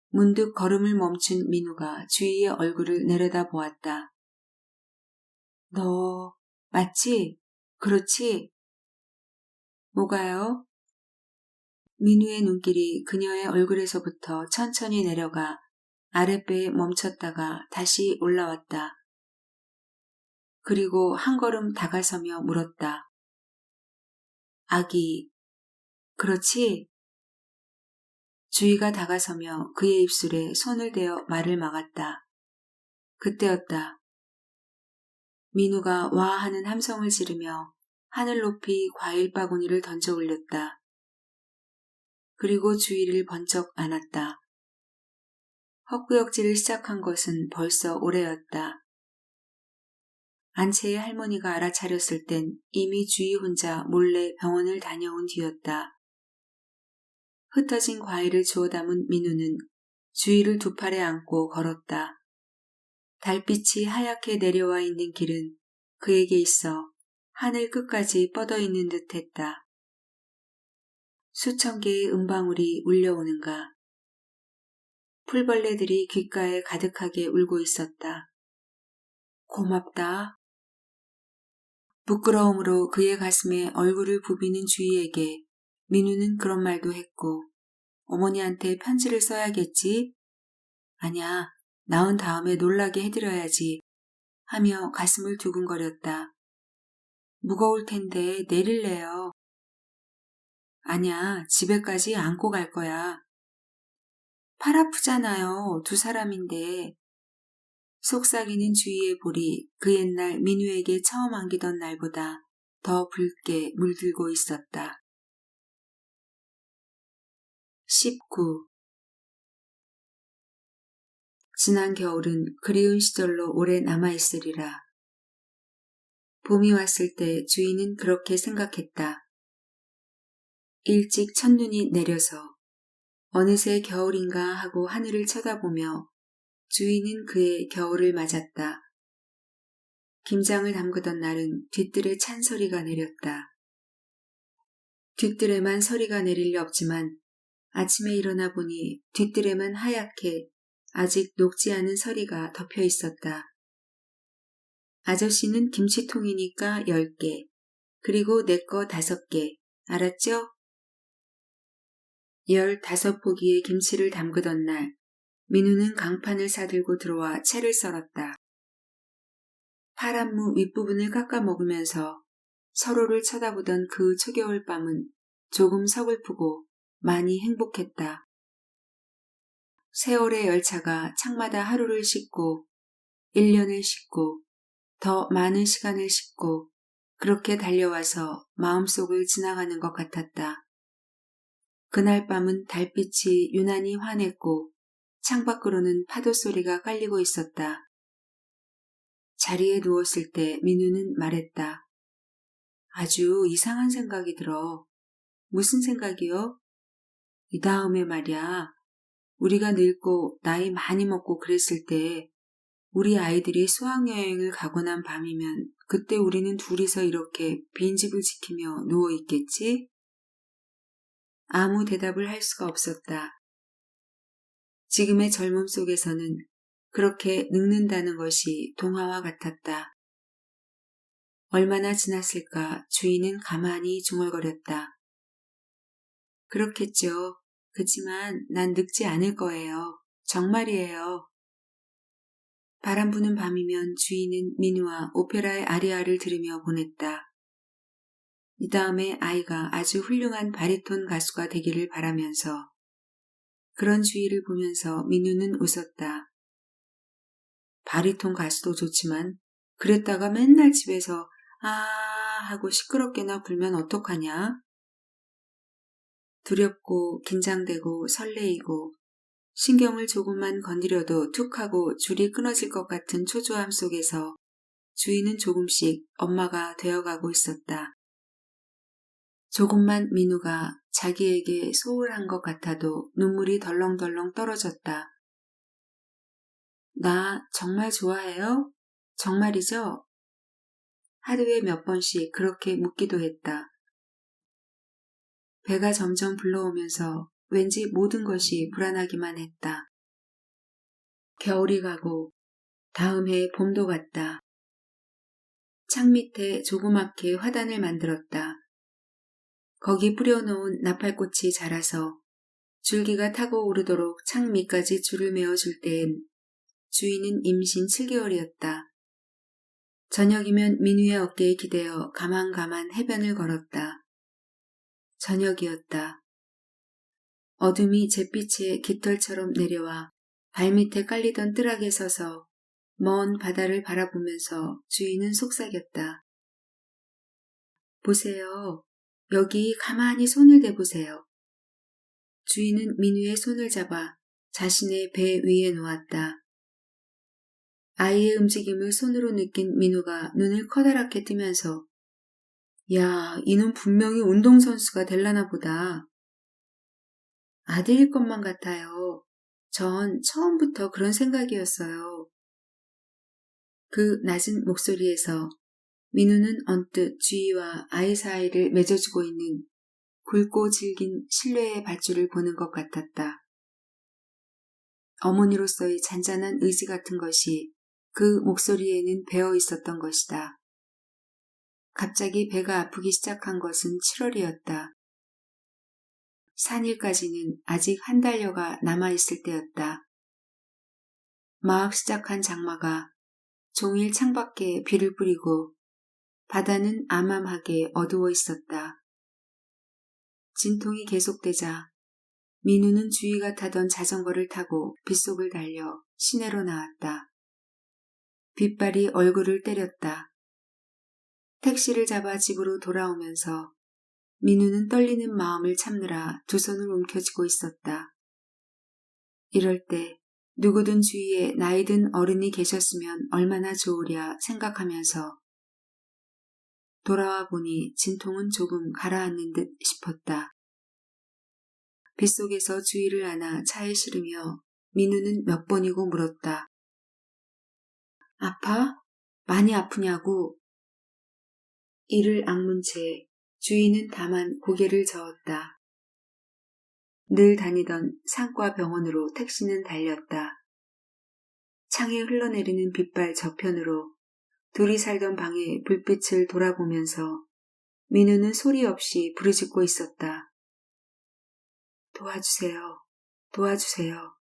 문득 걸음을 멈춘 민우가 주희의 얼굴을 내려다 보았다. 너 맞지? 그렇지? 뭐가요? 민우의 눈길이 그녀의 얼굴에서부터 천천히 내려가 아랫배에 멈췄다가 다시 올라왔다. 그리고 한 걸음 다가서며 물었다. 아기, 그렇지? 주희가 다가서며 그의 입술에 손을 대어 말을 막았다. 그때였다. 민우가 와 하는 함성을 지르며 하늘 높이 과일 바구니를 던져 올렸다. 그리고 주희를 번쩍 안았다. 헛구역질을 시작한 것은 벌써 오래였다. 안채의 할머니가 알아차렸을 땐 이미 주희 혼자 몰래 병원을 다녀온 뒤였다. 흩어진 과일을 주워 담은 민우는 주희를 두 팔에 안고 걸었다. 달빛이 하얗게 내려와 있는 길은 그에게 있어 하늘 끝까지 뻗어 있는 듯했다. 수천 개의 음방울이 울려오는가. 풀벌레들이 귓가에 가득하게 울고 있었다. 고맙다. 부끄러움으로 그의 가슴에 얼굴을 부비는 주희에게 민우는 그런 말도 했고 어머니한테 편지를 써야겠지? 아냐, 나온 다음에 놀라게 해드려야지 하며 가슴을 두근거렸다. 무거울 텐데 내릴래요. 아냐, 집에까지 안고 갈 거야. 팔 아프잖아요. 두 사람인데. 속삭이는 주희의 볼이 그 옛날 민우에게 처음 안기던 날보다 더 붉게 물들고 있었다. 19. 지난 겨울은 그리운 시절로 오래 남아있으리라. 봄이 왔을 때 주인은 그렇게 생각했다. 일찍 첫눈이 내려서 어느새 겨울인가 하고 하늘을 쳐다보며 주인은 그의 겨울을 맞았다. 김장을 담그던 날은 뒤뜰에 찬 서리가 내렸다. 뒤뜰에만 서리가 내릴 리 없지만 아침에 일어나 보니 뒤뜰에만 하얗게 아직 녹지 않은 서리가 덮여 있었다. 아저씨는 김치통이니까 10개, 그리고 내 거 5개, 알았죠? 15포기의 김치를 담그던 날, 민우는 강판을 사들고 들어와 채를 썰었다. 파란 무 윗부분을 깎아 먹으면서 서로를 쳐다보던 그 초겨울 밤은 조금 서글프고 많이 행복했다. 세월의 열차가 창마다 하루를 싣고 1년을 싣고 더 많은 시간을 싣고 그렇게 달려와서 마음속을 지나가는 것 같았다. 그날 밤은 달빛이 유난히 환했고 창밖으로는 파도 소리가 깔리고 있었다. 자리에 누웠을 때 민우는 말했다. 아주 이상한 생각이 들어. 무슨 생각이요? 이 다음에 말이야. 우리가 늙고 나이 많이 먹고 그랬을 때 우리 아이들이 수학여행을 가고 난 밤이면 그때 우리는 둘이서 이렇게 빈집을 지키며 누워있겠지? 아무 대답을 할 수가 없었다. 지금의 젊음 속에서는 그렇게 늙는다는 것이 동화와 같았다. 얼마나 지났을까 주인은 가만히 중얼거렸다. 그렇겠죠. 그치만 난 늙지 않을 거예요. 정말이에요. 바람 부는 밤이면 주인은 민우와 오페라의 아리아를 들으며 보냈다. 이 다음에 아이가 아주 훌륭한 바리톤 가수가 되기를 바라면서 그런 주위를 보면서 민우는 웃었다. 바리톤 가수도 좋지만 그랬다가 맨날 집에서 아 하고 시끄럽게나 굴면 어떡하냐? 두렵고 긴장되고 설레이고 신경을 조금만 건드려도 툭 하고 줄이 끊어질 것 같은 초조함 속에서 주인은 조금씩 엄마가 되어가고 있었다. 조금만 민우가 자기에게 소홀한 것 같아도 눈물이 덜렁덜렁 떨어졌다. 나 정말 좋아해요? 정말이죠? 하루에 몇 번씩 그렇게 묻기도 했다. 배가 점점 불러오면서 왠지 모든 것이 불안하기만 했다. 겨울이 가고 다음 해 봄도 갔다. 창 밑에 조그맣게 화단을 만들었다. 거기 뿌려놓은 나팔꽃이 자라서 줄기가 타고 오르도록 창 밑까지 줄을 메어줄 때엔 주인은 임신 7개월이었다. 저녁이면 민우의 어깨에 기대어 가만가만 해변을 걸었다. 저녁이었다. 어둠이 잿빛에 깃털처럼 내려와 발밑에 깔리던 뜰락에 서서 먼 바다를 바라보면서 주인은 속삭였다. 보세요. 여기 가만히 손을 대보세요. 주인은 민우의 손을 잡아 자신의 배 위에 놓았다. 아이의 움직임을 손으로 느낀 민우가 눈을 커다랗게 뜨면서 야, 이놈 분명히 운동선수가 될라나 보다. 아들일 것만 같아요. 전 처음부터 그런 생각이었어요. 그 낮은 목소리에서 민우는 언뜻 주희와 아이 사이를 맺어주고 있는 굵고 질긴 신뢰의 밧줄을 보는 것 같았다. 어머니로서의 잔잔한 의지 같은 것이 그 목소리에는 배어 있었던 것이다. 갑자기 배가 아프기 시작한 것은 7월이었다. 산일까지는 아직 한 달여가 남아있을 때였다. 막 시작한 장마가 종일 창밖에 비를 뿌리고 바다는 암암하게 어두워 있었다. 진통이 계속되자 민우는 주희가 타던 자전거를 타고 빗속을 달려 시내로 나왔다. 빗발이 얼굴을 때렸다. 택시를 잡아 집으로 돌아오면서 민우는 떨리는 마음을 참느라 두 손을 움켜쥐고 있었다. 이럴 때 누구든 주위에 나이 든 어른이 계셨으면 얼마나 좋으랴 생각하면서 돌아와 보니 진통은 조금 가라앉는 듯 싶었다. 빗속에서 주위를 안아 차에 실으며 민우는 몇 번이고 물었다. 아파? 많이 아프냐고? 이를 악문 채 주인은 다만 고개를 저었다. 늘 다니던 상과 병원으로 택시는 달렸다. 창에 흘러내리는 빛발 저편으로 둘이 살던 방의 불빛을 돌아보면서 민우는 소리 없이 부르짖고 있었다. 도와주세요. 도와주세요.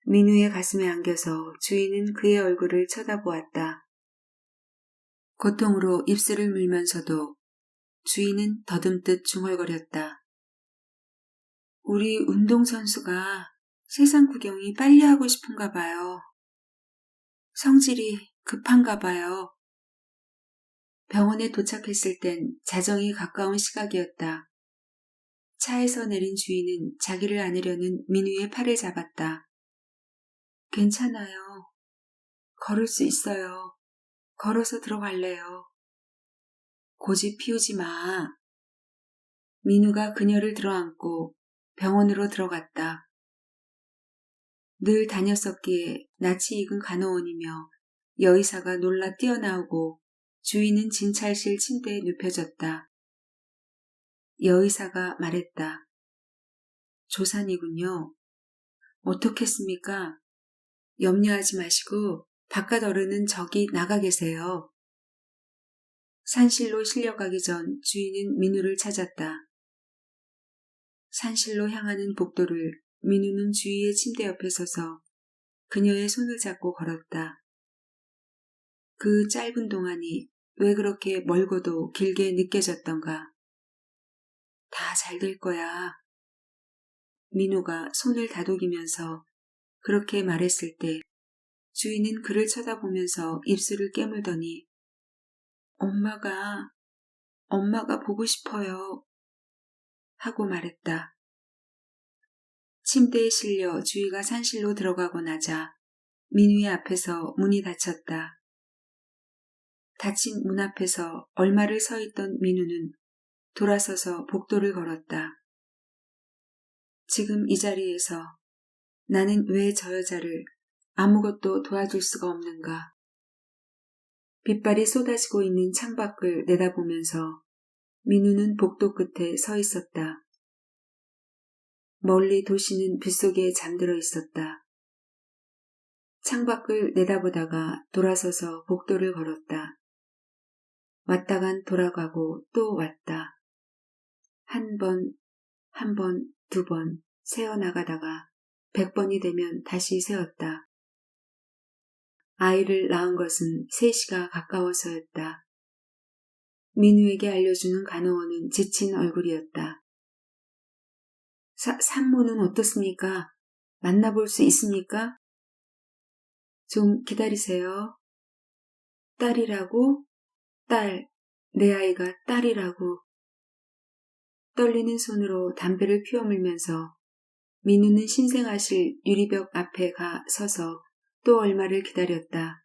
민우의 가슴에 안겨서 주인은 그의 얼굴을 쳐다보았다. 고통으로 입술을 물면서도 주인은 더듬듯 중얼거렸다. 우리 운동선수가 세상 구경이 빨리 하고 싶은가 봐요. 성질이 급한가 봐요. 병원에 도착했을 땐 자정이 가까운 시각이었다. 차에서 내린 주인은 자기를 안으려는 민우의 팔을 잡았다. 괜찮아요. 걸을 수 있어요. 걸어서 들어갈래요. 고집 피우지 마. 민우가 그녀를 들어안고 병원으로 들어갔다. 늘 다녔었기에 낯이 익은 간호원이며 여의사가 놀라 뛰어나오고 주인은 진찰실 침대에 눕혀졌다. 여의사가 말했다. 조산이군요. 어떻겠습니까? 염려하지 마시고 바깥 어른은 저기 나가 계세요. 산실로 실려가기 전 주인은 민우를 찾았다. 산실로 향하는 복도를 민우는 주위의 침대 옆에 서서 그녀의 손을 잡고 걸었다. 그 짧은 동안이 왜 그렇게 멀고도 길게 느껴졌던가. 다 잘 될 거야. 민우가 손을 다독이면서 그렇게 말했을 때 주인은 그를 쳐다보면서 입술을 깨물더니 엄마가 보고 싶어요. 하고 말했다. 침대에 실려 주희가 산실로 들어가고 나자 민우의 앞에서 문이 닫혔다. 닫힌 문 앞에서 얼마를 서 있던 민우는 돌아서서 복도를 걸었다. 지금 이 자리에서 나는 왜 저 여자를 아무것도 도와줄 수가 없는가. 빛발이 쏟아지고 있는 창밖을 내다보면서 민우는 복도 끝에 서 있었다. 멀리 도시는 빗속에 잠들어 있었다. 창밖을 내다보다가 돌아서서 복도를 걸었다. 왔다간 돌아가고 또 왔다. 한 번, 2번 세어나가다가 100번이 되면 다시 세었다. 아이를 낳은 것은 3시가 가까워서였다. 민우에게 알려주는 간호원은 지친 얼굴이었다. 산모는 어떻습니까? 만나볼 수 있습니까? 좀 기다리세요. 딸이라고? 딸, 내 아이가 딸이라고. 떨리는 손으로 담배를 피워물면서 민우는 신생아실 유리벽 앞에 가 서서 또 얼마를 기다렸다.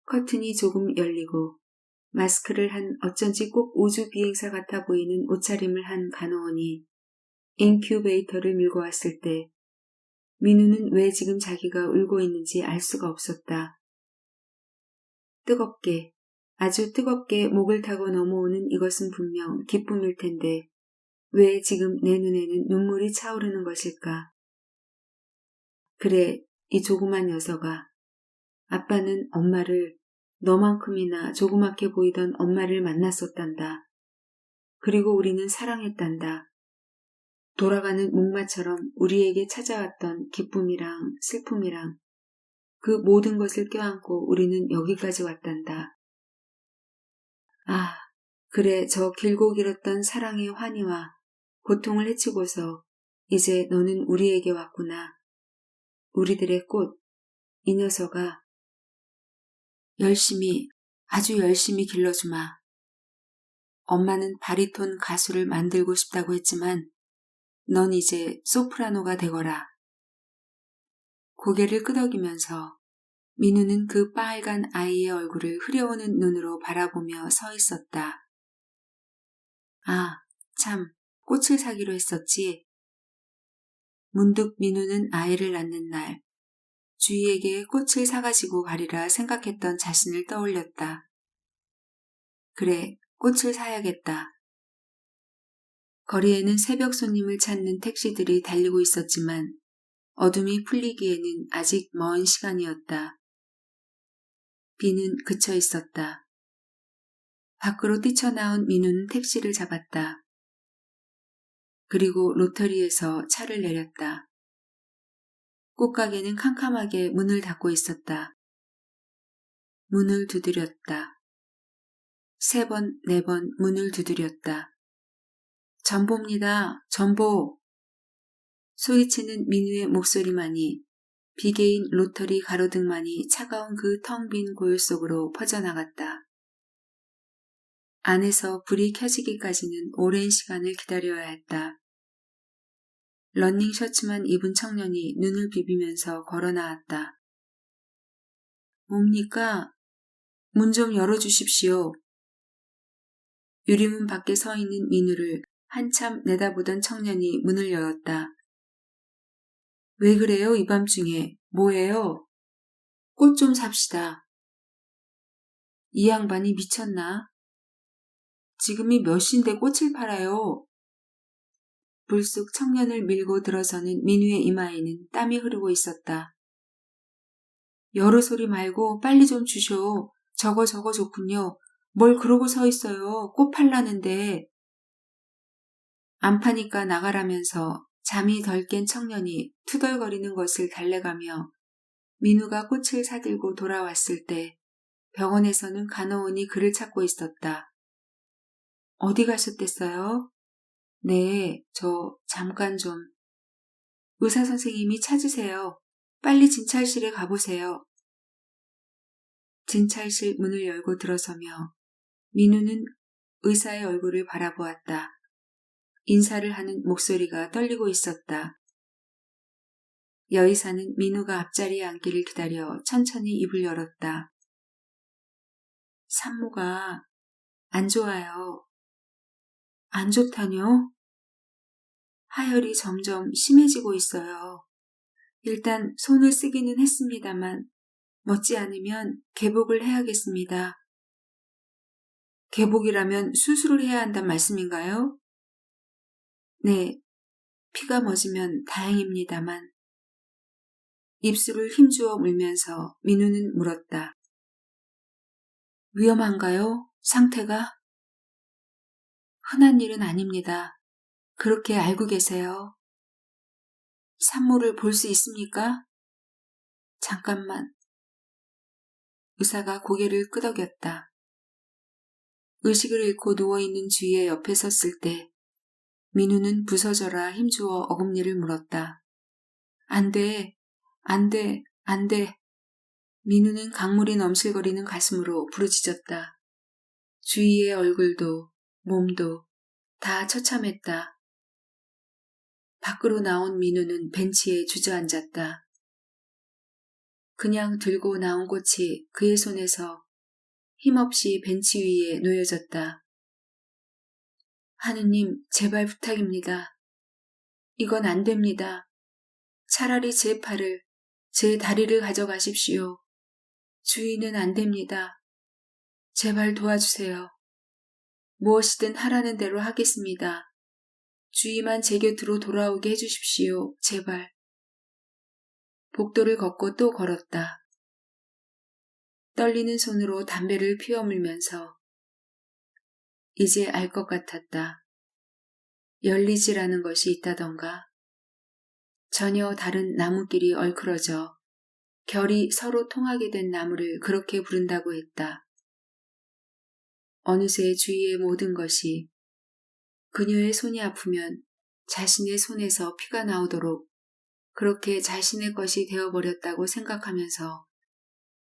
커튼이 조금 열리고 마스크를 한 어쩐지 꼭 우주 비행사 같아 보이는 옷차림을 한 간호원이 인큐베이터를 밀고 왔을 때 민우는 왜 지금 자기가 울고 있는지 알 수가 없었다. 뜨겁게, 아주 뜨겁게 목을 타고 넘어오는 이것은 분명 기쁨일 텐데 왜 지금 내 눈에는 눈물이 차오르는 것일까? 그래, 이 조그만 녀석아. 아빠는 엄마를 너만큼이나 조그맣게 보이던 엄마를 만났었단다. 그리고 우리는 사랑했단다. 돌아가는 목마처럼 우리에게 찾아왔던 기쁨이랑 슬픔이랑 그 모든 것을 껴안고 우리는 여기까지 왔단다. 아, 그래 저 길고 길었던 사랑의 환희와 고통을 헤치고서 이제 너는 우리에게 왔구나. 우리들의 꽃, 이 녀석아. 열심히, 아주 열심히 길러주마. 엄마는 바리톤 가수를 만들고 싶다고 했지만 넌 이제 소프라노가 되거라. 고개를 끄덕이면서 민우는 그 빨간 아이의 얼굴을 흐려오는 눈으로 바라보며 서 있었다. 아, 참, 꽃을 사기로 했었지. 문득 민우는 아이를 낳는 날, 주희에게 꽃을 사가지고 가리라 생각했던 자신을 떠올렸다. 그래, 꽃을 사야겠다. 거리에는 새벽 손님을 찾는 택시들이 달리고 있었지만 어둠이 풀리기에는 아직 먼 시간이었다. 비는 그쳐 있었다. 밖으로 뛰쳐나온 민우는 택시를 잡았다. 그리고 로터리에서 차를 내렸다. 꽃가게는 캄캄하게 문을 닫고 있었다. 문을 두드렸다. 3번, 4번 문을 두드렸다. 전보입니다. 전보. 소리치는 민우의 목소리만이 비개인 로터리 가로등만이 차가운 그 텅 빈 고요 속으로 퍼져나갔다. 안에서 불이 켜지기까지는 오랜 시간을 기다려야 했다. 러닝 셔츠만 입은 청년이 눈을 비비면서 걸어 나왔다. 뭡니까? 문 좀 열어주십시오. 유리문 밖에 서 있는 민우를 한참 내다보던 청년이 문을 열었다. 왜 그래요, 이 밤중에? 뭐예요? 꽃 좀 삽시다. 이 양반이 미쳤나? 지금이 몇 시인데 꽃을 팔아요. 불쑥 청년을 밀고 들어서는 민우의 이마에는 땀이 흐르고 있었다. 여러 소리 말고 빨리 좀 주쇼. 저거 좋군요. 뭘 그러고 서 있어요. 꽃 팔라는데. 안 파니까 나가라면서 잠이 덜 깬 청년이 투덜거리는 것을 달래가며 민우가 꽃을 사들고 돌아왔을 때 병원에서는 간호원이 그를 찾고 있었다. 어디 가셨댔어요? 네, 저 잠깐 좀. 의사 선생님이 찾으세요. 빨리 진찰실에 가보세요. 진찰실 문을 열고 들어서며 민우는 의사의 얼굴을 바라보았다. 인사를 하는 목소리가 떨리고 있었다. 여의사는 민우가 앞자리에 앉기를 기다려 천천히 입을 열었다. 산모가 안 좋아요. 안 좋다뇨? 하혈이 점점 심해지고 있어요. 일단 손을 쓰기는 했습니다만 못지않으면 개복을 해야겠습니다. 개복이라면 수술을 해야 한단 말씀인가요? 네, 피가 멎으면 다행입니다만. 입술을 힘주어 물면서 민우는 물었다. 위험한가요? 상태가? 흔한 일은 아닙니다. 그렇게 알고 계세요. 산모를 볼 수 있습니까? 잠깐만. 의사가 고개를 끄덕였다. 의식을 잃고 누워있는 주희의 옆에 섰을 때 민우는 부서져라 힘주어 어금니를 물었다. 안 돼, 안 돼, 안 돼. 민우는 강물이 넘실거리는 가슴으로 부르짖었다. 주희의 얼굴도 몸도 다 처참했다. 밖으로 나온 민우는 벤치에 주저앉았다. 그냥 들고 나온 꽃이 그의 손에서 힘없이 벤치 위에 놓여졌다. 하느님, 제발 부탁입니다. 이건 안 됩니다. 차라리 제 팔을, 제 다리를 가져가십시오. 주인은 안 됩니다. 제발 도와주세요. 무엇이든 하라는 대로 하겠습니다. 주위만 제 곁으로 돌아오게 해주십시오. 제발. 복도를 걷고 또 걸었다. 떨리는 손으로 담배를 피워 물면서 이제 알 것 같았다. 열리지라는 것이 있다던가. 전혀 다른 나무끼리 얼크러져 결이 서로 통하게 된 나무를 그렇게 부른다고 했다. 어느새 주위의 모든 것이 그녀의 손이 아프면 자신의 손에서 피가 나오도록 그렇게 자신의 것이 되어버렸다고 생각하면서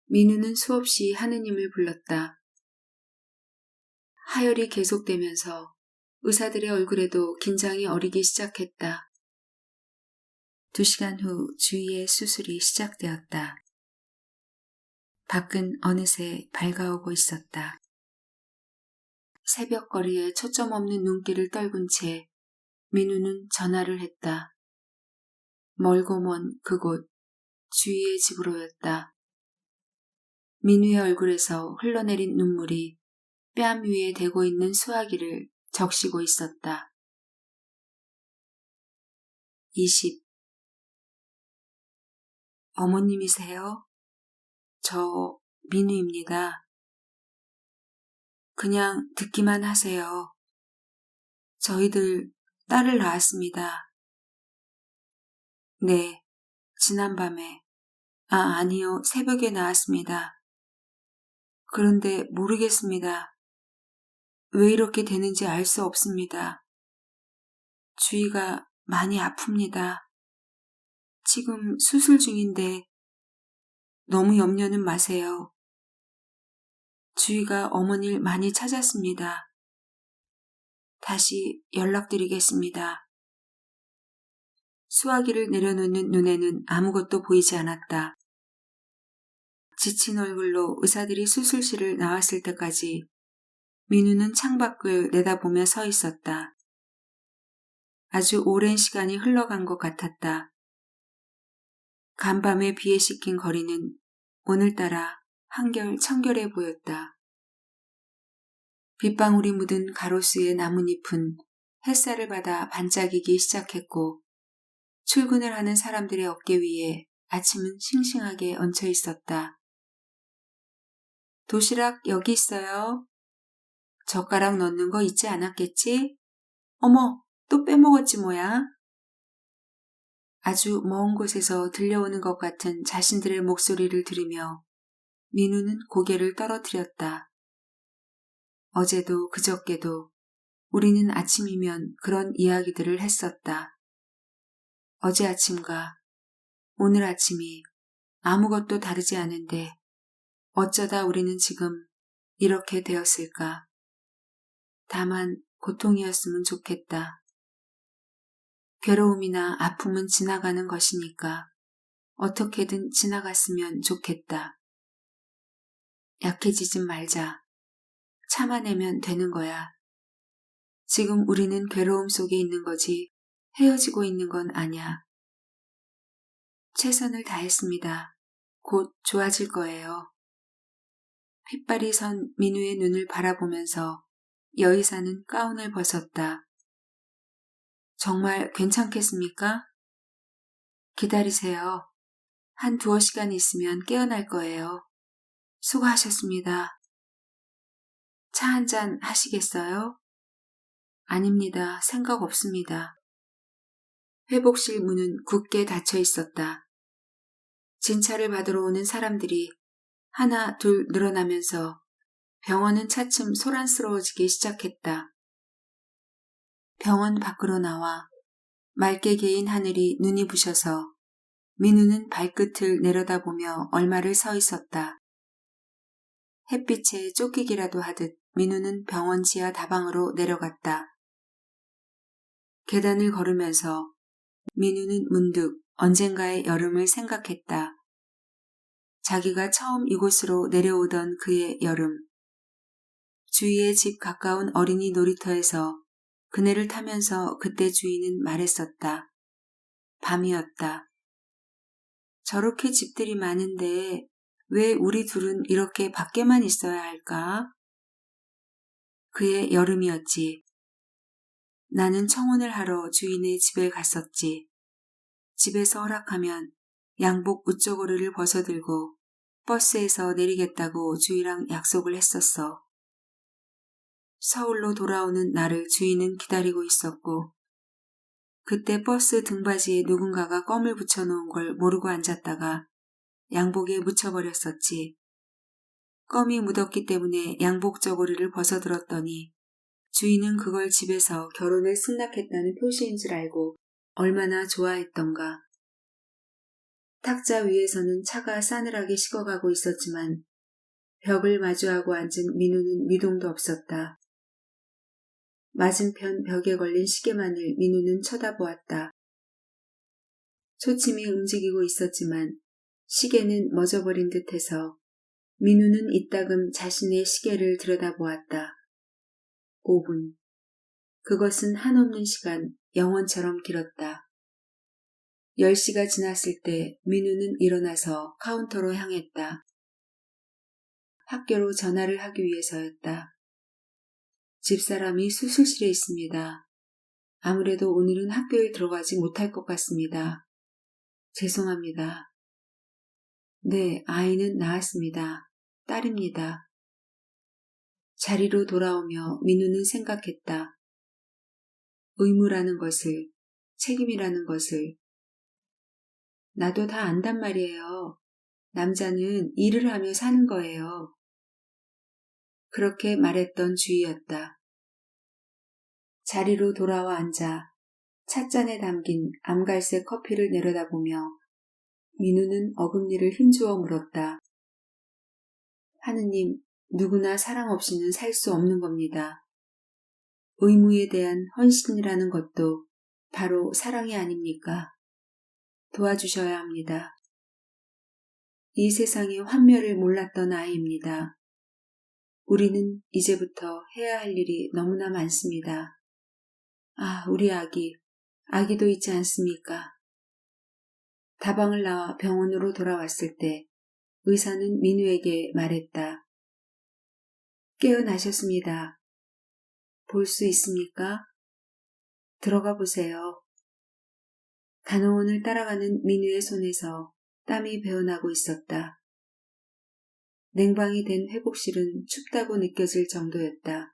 민우는 수없이 하느님을 불렀다. 하혈이 계속되면서 의사들의 얼굴에도 긴장이 어리기 시작했다. 2시간 후 주희의 수술이 시작되었다. 밖은 어느새 밝아오고 있었다. 새벽 거리에 초점 없는 눈길을 떨군 채 민우는 전화를 했다. 멀고 먼 그곳, 주희의 집으로였다. 민우의 얼굴에서 흘러내린 눈물이 뺨 위에 대고 있는 수화기를 적시고 있었다. 20. 어머님이세요? 저 민우입니다. 그냥 듣기만 하세요. 저희들 딸을 낳았습니다. 네, 지난밤에. 아니요, 새벽에 낳았습니다. 그런데 모르겠습니다. 왜 이렇게 되는지 알 수 없습니다. 주희가 많이 아픕니다. 지금 수술 중인데 너무 염려는 마세요. 주희가 어머니를 많이 찾았습니다. 다시 연락드리겠습니다. 수화기를 내려놓는 눈에는 아무것도 보이지 않았다. 지친 얼굴로 의사들이 수술실을 나왔을 때까지 민우는 창밖을 내다보며 서 있었다. 아주 오랜 시간이 흘러간 것 같았다. 간밤에 비에 씻긴 거리는 오늘따라 한결 청결해 보였다. 빗방울이 묻은 가로수의 나뭇잎은 햇살을 받아 반짝이기 시작했고 출근을 하는 사람들의 어깨 위에 아침은 싱싱하게 얹혀 있었다. 도시락 여기 있어요. 젓가락 넣는 거 잊지 않았겠지? 어머, 또 빼먹었지 뭐야? 아주 먼 곳에서 들려오는 것 같은 자신들의 목소리를 들으며 민우는 고개를 떨어뜨렸다. 어제도 그저께도 우리는 아침이면 그런 이야기들을 했었다. 어제 아침과 오늘 아침이 아무것도 다르지 않은데 어쩌다 우리는 지금 이렇게 되었을까? 다만 고통이었으면 좋겠다. 괴로움이나 아픔은 지나가는 것이니까 어떻게든 지나갔으면 좋겠다. 약해지지 말자. 참아내면 되는 거야. 지금 우리는 괴로움 속에 있는 거지 헤어지고 있는 건 아냐. 최선을 다했습니다. 곧 좋아질 거예요. 핏발이 선 민우의 눈을 바라보면서 여의사는 가운을 벗었다. 정말 괜찮겠습니까? 기다리세요. 한 2시간 있으면 깨어날 거예요. 수고하셨습니다. 차 한잔 하시겠어요? 아닙니다. 생각 없습니다. 회복실 문은 굳게 닫혀 있었다. 진찰을 받으러 오는 사람들이 하나 둘 늘어나면서 병원은 차츰 소란스러워지기 시작했다. 병원 밖으로 나와 맑게 개인 하늘이 눈이 부셔서 민우는 발끝을 내려다보며 얼마를 서 있었다. 햇빛에 쫓기기라도 하듯 민우는 병원 지하 다방으로 내려갔다. 계단을 걸으면서 민우는 문득 언젠가의 여름을 생각했다. 자기가 처음 이곳으로 내려오던 그의 여름. 주희의 집 가까운 어린이 놀이터에서 그네를 타면서 그때 주희는 말했었다. 밤이었다. 저렇게 집들이 많은데 왜 우리 둘은 이렇게 밖에만 있어야 할까? 그의 여름이었지. 나는 청혼을 하러 주인의 집에 갔었지. 집에서 허락하면 양복 웃저고리를 벗어들고 버스에서 내리겠다고 주희랑 약속을 했었어. 서울로 돌아오는 나를 주인은 기다리고 있었고 그때 버스 등받이에 누군가가 껌을 붙여놓은 걸 모르고 앉았다가 양복에 묻혀버렸었지. 껌이 묻었기 때문에 양복 저고리를 벗어들었더니 주인은 그걸 집에서 결혼을 승낙했다는 표시인 줄 알고 얼마나 좋아했던가. 탁자 위에서는 차가 싸늘하게 식어가고 있었지만 벽을 마주하고 앉은 민우는 미동도 없었다. 맞은편 벽에 걸린 시계만을 민우는 쳐다보았다. 초침이 움직이고 있었지만 시계는 멎어버린 듯해서 민우는 이따금 자신의 시계를 들여다보았다. 5분. 그것은 한없는 시간, 영원처럼 길었다. 10시가 지났을 때 민우는 일어나서 카운터로 향했다. 학교로 전화를 하기 위해서였다. 집사람이 수술실에 있습니다. 아무래도 오늘은 학교에 들어가지 못할 것 같습니다. 죄송합니다. 네, 아이는 낳았습니다. 딸입니다. 자리로 돌아오며 민우는 생각했다. 의무라는 것을, 책임이라는 것을. 나도 다 안단 말이에요. 남자는 일을 하며 사는 거예요. 그렇게 말했던 주희였다. 자리로 돌아와 앉아 찻잔에 담긴 암갈색 커피를 내려다보며 민우는 어금니를 힘주어 물었다. 하느님, 누구나 사랑 없이는 살 수 없는 겁니다. 의무에 대한 헌신이라는 것도 바로 사랑이 아닙니까? 도와주셔야 합니다. 이 세상의 환멸을 몰랐던 아이입니다. 우리는 이제부터 해야 할 일이 너무나 많습니다. 아, 우리 아기도 있지 않습니까? 다방을 나와 병원으로 돌아왔을 때 의사는 민우에게 말했다. 깨어나셨습니다. 볼 수 있습니까? 들어가 보세요. 간호원을 따라가는 민우의 손에서 땀이 배어나고 있었다. 냉방이 된 회복실은 춥다고 느껴질 정도였다.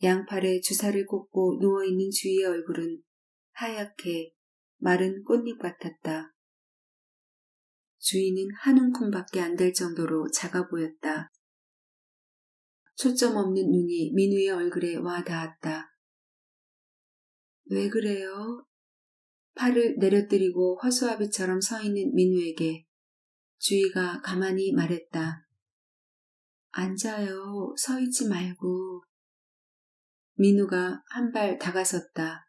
양팔에 주사를 꽂고 누워있는 주희의 얼굴은 하얗게 마른 꽃잎 같았다. 주희는 한 움큼밖에 안 될 정도로 작아 보였다. 초점 없는 눈이 민우의 얼굴에 와 닿았다. 왜 그래요? 팔을 내려뜨리고 허수아비처럼 서 있는 민우에게 주희가 가만히 말했다. 앉아요. 서 있지 말고. 민우가 한 발 다가섰다.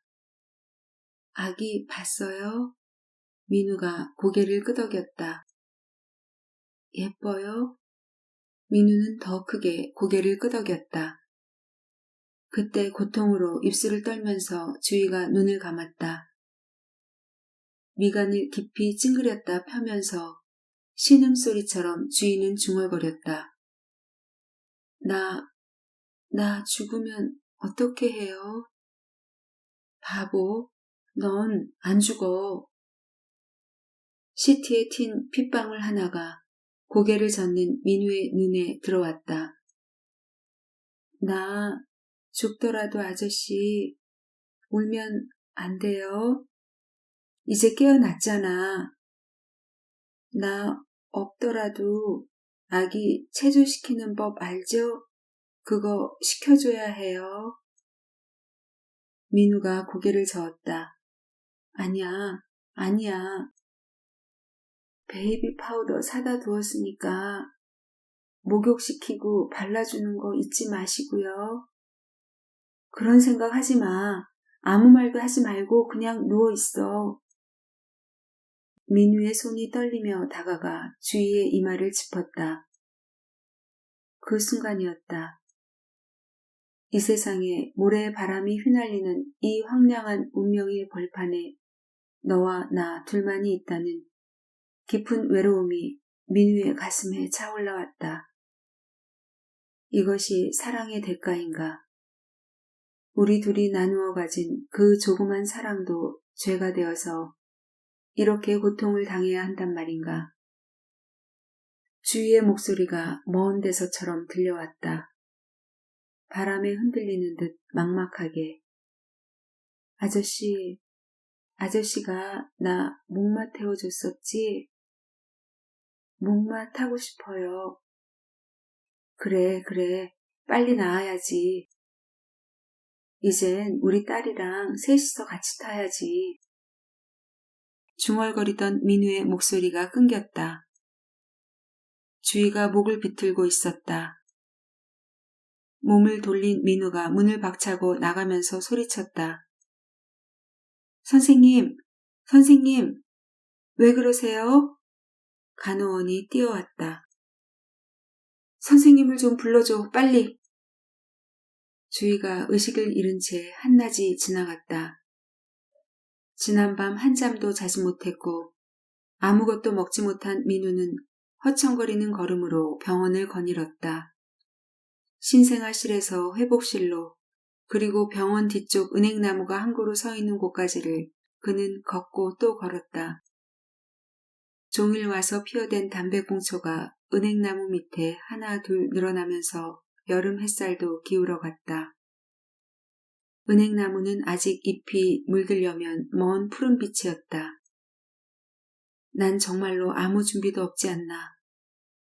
아기 봤어요? 민우가 고개를 끄덕였다. 예뻐요? 민우는 더 크게 고개를 끄덕였다. 그때 고통으로 입술을 떨면서 주희가 눈을 감았다. 미간을 깊이 찡그렸다 펴면서 신음소리처럼 주희는 중얼거렸다. 나 죽으면 어떻게 해요? 바보, 넌 안 죽어. 시트에 튄 핏방울 하나가 고개를 젓는 민우의 눈에 들어왔다. 나 죽더라도 아저씨 울면 안 돼요? 이제 깨어났잖아. 나 없더라도 아기 체조시키는 법 알죠? 그거 시켜줘야 해요. 민우가 고개를 저었다. 아니야. 베이비 파우더 사다 두었으니까 목욕시키고 발라주는 거 잊지 마시고요. 그런 생각 하지 마. 아무 말도 하지 말고 그냥 누워있어. 민우의 손이 떨리며 다가가 주희의 이마를 짚었다. 그 순간이었다. 이 세상에 모래의 바람이 휘날리는 이 황량한 운명의 벌판에 너와 나 둘만이 있다는 깊은 외로움이 민우의 가슴에 차올라왔다. 이것이 사랑의 대가인가? 우리 둘이 나누어 가진 그 조그만 사랑도 죄가 되어서 이렇게 고통을 당해야 한단 말인가? 주희의 목소리가 먼 데서처럼 들려왔다. 바람에 흔들리는 듯 막막하게. 아저씨가 나 목마 태워줬었지? 목마 타고 싶어요. 그래. 빨리 나아야지. 이젠 우리 딸이랑 셋이서 같이 타야지. 중얼거리던 민우의 목소리가 끊겼다. 주희가 목을 비틀고 있었다. 몸을 돌린 민우가 문을 박차고 나가면서 소리쳤다. 선생님, 선생님, 왜 그러세요? 간호원이 뛰어왔다. 선생님을 좀 불러줘, 빨리. 주희가 의식을 잃은 채 한낮이 지나갔다. 지난밤 한잠도 자지 못했고 아무것도 먹지 못한 민우는 허청거리는 걸음으로 병원을 거닐었다. 신생아실에서 회복실로 그리고 병원 뒤쪽 은행나무가 한 그루 서 있는 곳까지를 그는 걷고 또 걸었다. 종일 와서 피어댄 담배꽁초가 은행나무 밑에 하나 둘 늘어나면서 여름 햇살도 기울어갔다. 은행나무는 아직 잎이 물들려면 먼 푸른빛이었다. 난 정말로 아무 준비도 없지 않나.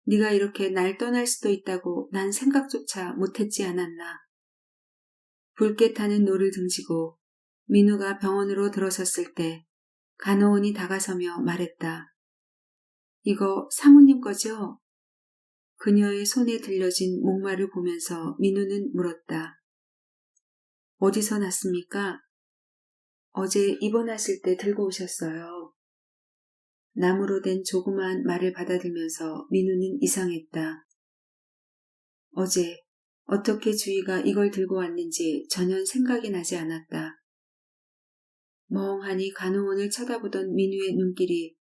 네가 이렇게 날 떠날 수도 있다고 난 생각조차 못했지 않았나. 붉게 타는 노를 등지고 민우가 병원으로 들어섰을 때 간호원이 다가서며 말했다. 이거 사모님 거죠? 그녀의 손에 들려진 목마를 보면서 민우는 물었다. 어디서 났습니까? 어제 입원하실 때 들고 오셨어요. 나무로 된 조그마한 말을 받아들면서 민우는 이상했다. 어제 어떻게 주희가 이걸 들고 왔는지 전혀 생각이 나지 않았다. 멍하니 간호원을 쳐다보던 민우의 눈길이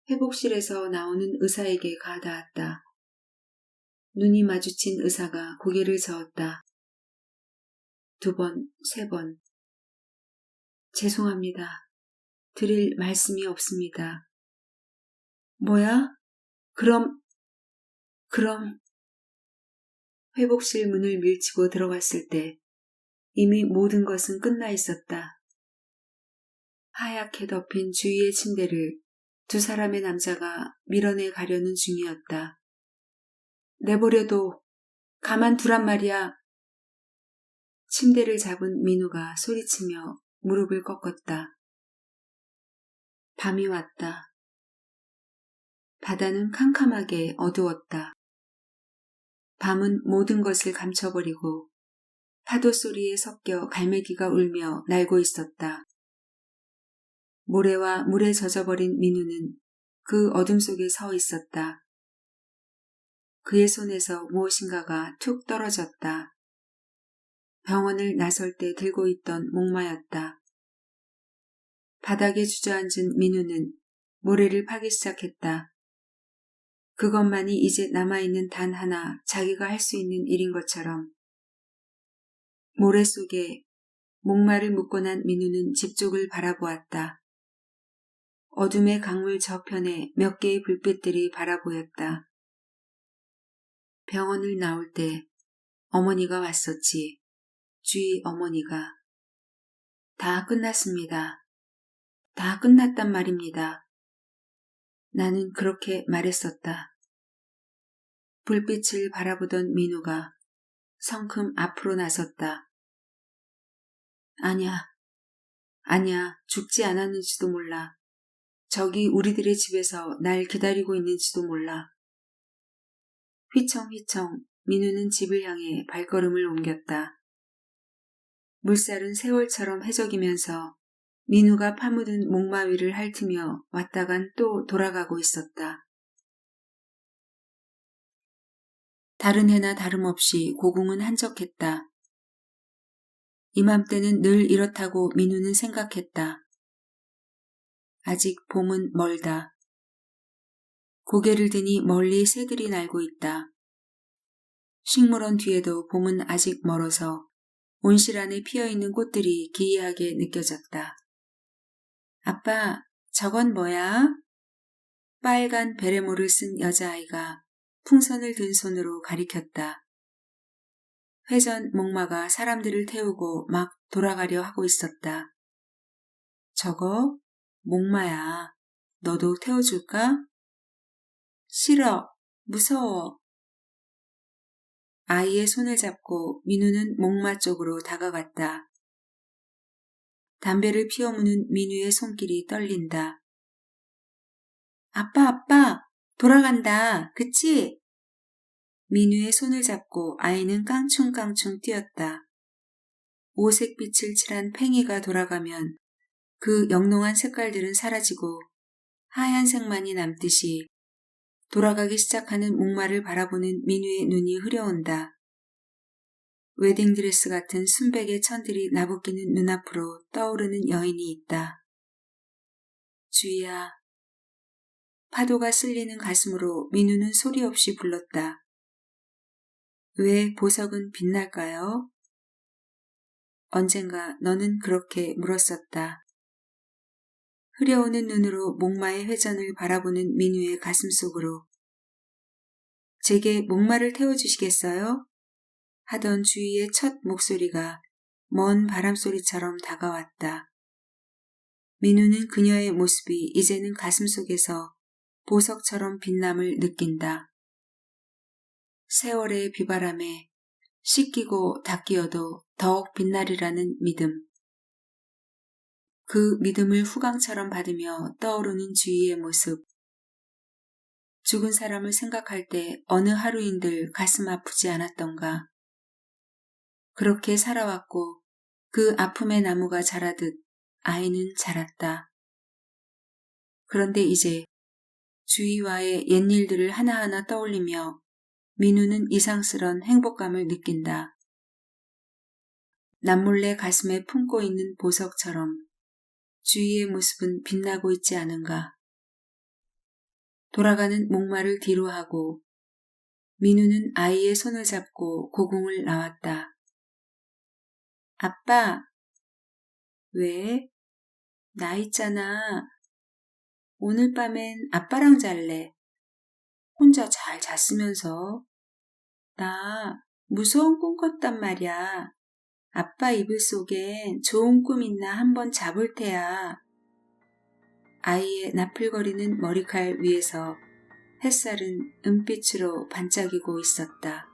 회복실에서 나오는 의사에게 가닿았다. 눈이 마주친 의사가 고개를 저었다. 2번, 3번. 죄송합니다. 드릴 말씀이 없습니다. 뭐야? 그럼 회복실 문을 밀치고 들어갔을 때 이미 모든 것은 끝나 있었다. 하얗게 덮인 주위의 침대를 2사람의 남자가 밀어내 가려는 중이었다. 내버려둬. 가만두란 말이야. 침대를 잡은 민우가 소리치며 무릎을 꺾었다. 밤이 왔다. 바다는 캄캄하게 어두웠다. 밤은 모든 것을 감춰버리고 파도 소리에 섞여 갈매기가 울며 날고 있었다. 모래와 물에 젖어버린 민우는 그 어둠 속에 서 있었다. 그의 손에서 무엇인가가 툭 떨어졌다. 병원을 나설 때 들고 있던 목마였다. 바닥에 주저앉은 민우는 모래를 파기 시작했다. 그것만이 이제 남아있는 단 하나 자기가 할 수 있는 일인 것처럼. 모래 속에 목마를 묶고 난 민우는 집 쪽을 바라보았다. 어둠의 강물 저편에 몇 개의 불빛들이 바라보였다. 병원을 나올 때 어머니가 왔었지. 주희 어머니가. 다 끝났습니다. 다 끝났단 말입니다. 나는 그렇게 말했었다. 불빛을 바라보던 민우가 성큼 앞으로 나섰다. 아니야, 죽지 않았는지도 몰라. 저기 우리들의 집에서 날 기다리고 있는지도 몰라. 휘청휘청 민우는 집을 향해 발걸음을 옮겼다. 물살은 세월처럼 해적이면서 민우가 파묻은 목마 위를 핥으며 왔다간 또 돌아가고 있었다. 다른 해나 다름없이 고궁은 한적했다. 이맘때는 늘 이렇다고 민우는 생각했다. 아직 봄은 멀다. 고개를 드니 멀리 새들이 날고 있다. 식물원 뒤에도 봄은 아직 멀어서 온실 안에 피어있는 꽃들이 기이하게 느껴졌다. 아빠, 저건 뭐야? 빨간 베레모를 쓴 여자아이가 풍선을 든 손으로 가리켰다. 회전 목마가 사람들을 태우고 막 돌아가려 하고 있었다. 저거? 목마야. 너도 태워줄까? 싫어. 무서워. 아이의 손을 잡고 민우는 목마 쪽으로 다가갔다. 담배를 피워무는 민우의 손길이 떨린다. 아빠, 돌아간다. 그치? 민우의 손을 잡고 아이는 깡충깡충 뛰었다. 오색빛을 칠한 팽이가 돌아가면 그 영롱한 색깔들은 사라지고 하얀색만이 남듯이 돌아가기 시작하는 목마를 바라보는 민우의 눈이 흐려온다. 웨딩드레스 같은 순백의 천들이 나부끼는 눈앞으로 떠오르는 여인이 있다. 주희야. 파도가 쓸리는 가슴으로 민우는 소리 없이 불렀다. 왜 보석은 빛날까요? 언젠가 너는 그렇게 물었었다. 흐려오는 눈으로 목마의 회전을 바라보는 민우의 가슴 속으로 제게 목마를 태워주시겠어요? 하던 주희의 첫 목소리가 먼 바람소리처럼 다가왔다. 민우는 그녀의 모습이 이제는 가슴 속에서 보석처럼 빛남을 느낀다. 세월의 비바람에 씻기고 닦이어도 더욱 빛나리라는 믿음. 그 믿음을 후광처럼 받으며 떠오르는 주희의 모습. 죽은 사람을 생각할 때 어느 하루인들 가슴 아프지 않았던가. 그렇게 살아왔고 그 아픔의 나무가 자라듯 아이는 자랐다. 그런데 이제 주희와의 옛일들을 하나하나 떠올리며 민우는 이상스런 행복감을 느낀다. 남몰래 가슴에 품고 있는 보석처럼 주희의 모습은 빛나고 있지 않은가. 돌아가는 목마를 뒤로하고 민우는 아이의 손을 잡고 고궁을 나왔다. 아빠. 왜? 나 있잖아. 오늘 밤엔 아빠랑 잘래. 혼자 잘 잤으면서. 나 무서운 꿈 꿨단 말이야. 아빠 이불 속엔 좋은 꿈 있나 한번 자볼 테야. 아이의 나풀거리는 머리칼 위에서 햇살은 은빛으로 반짝이고 있었다.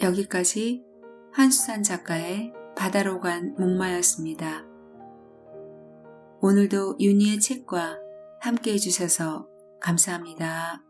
여기까지 한수산 작가의 바다로 간 목마였습니다. 오늘도 윤희의 책과 함께 해주셔서 감사합니다.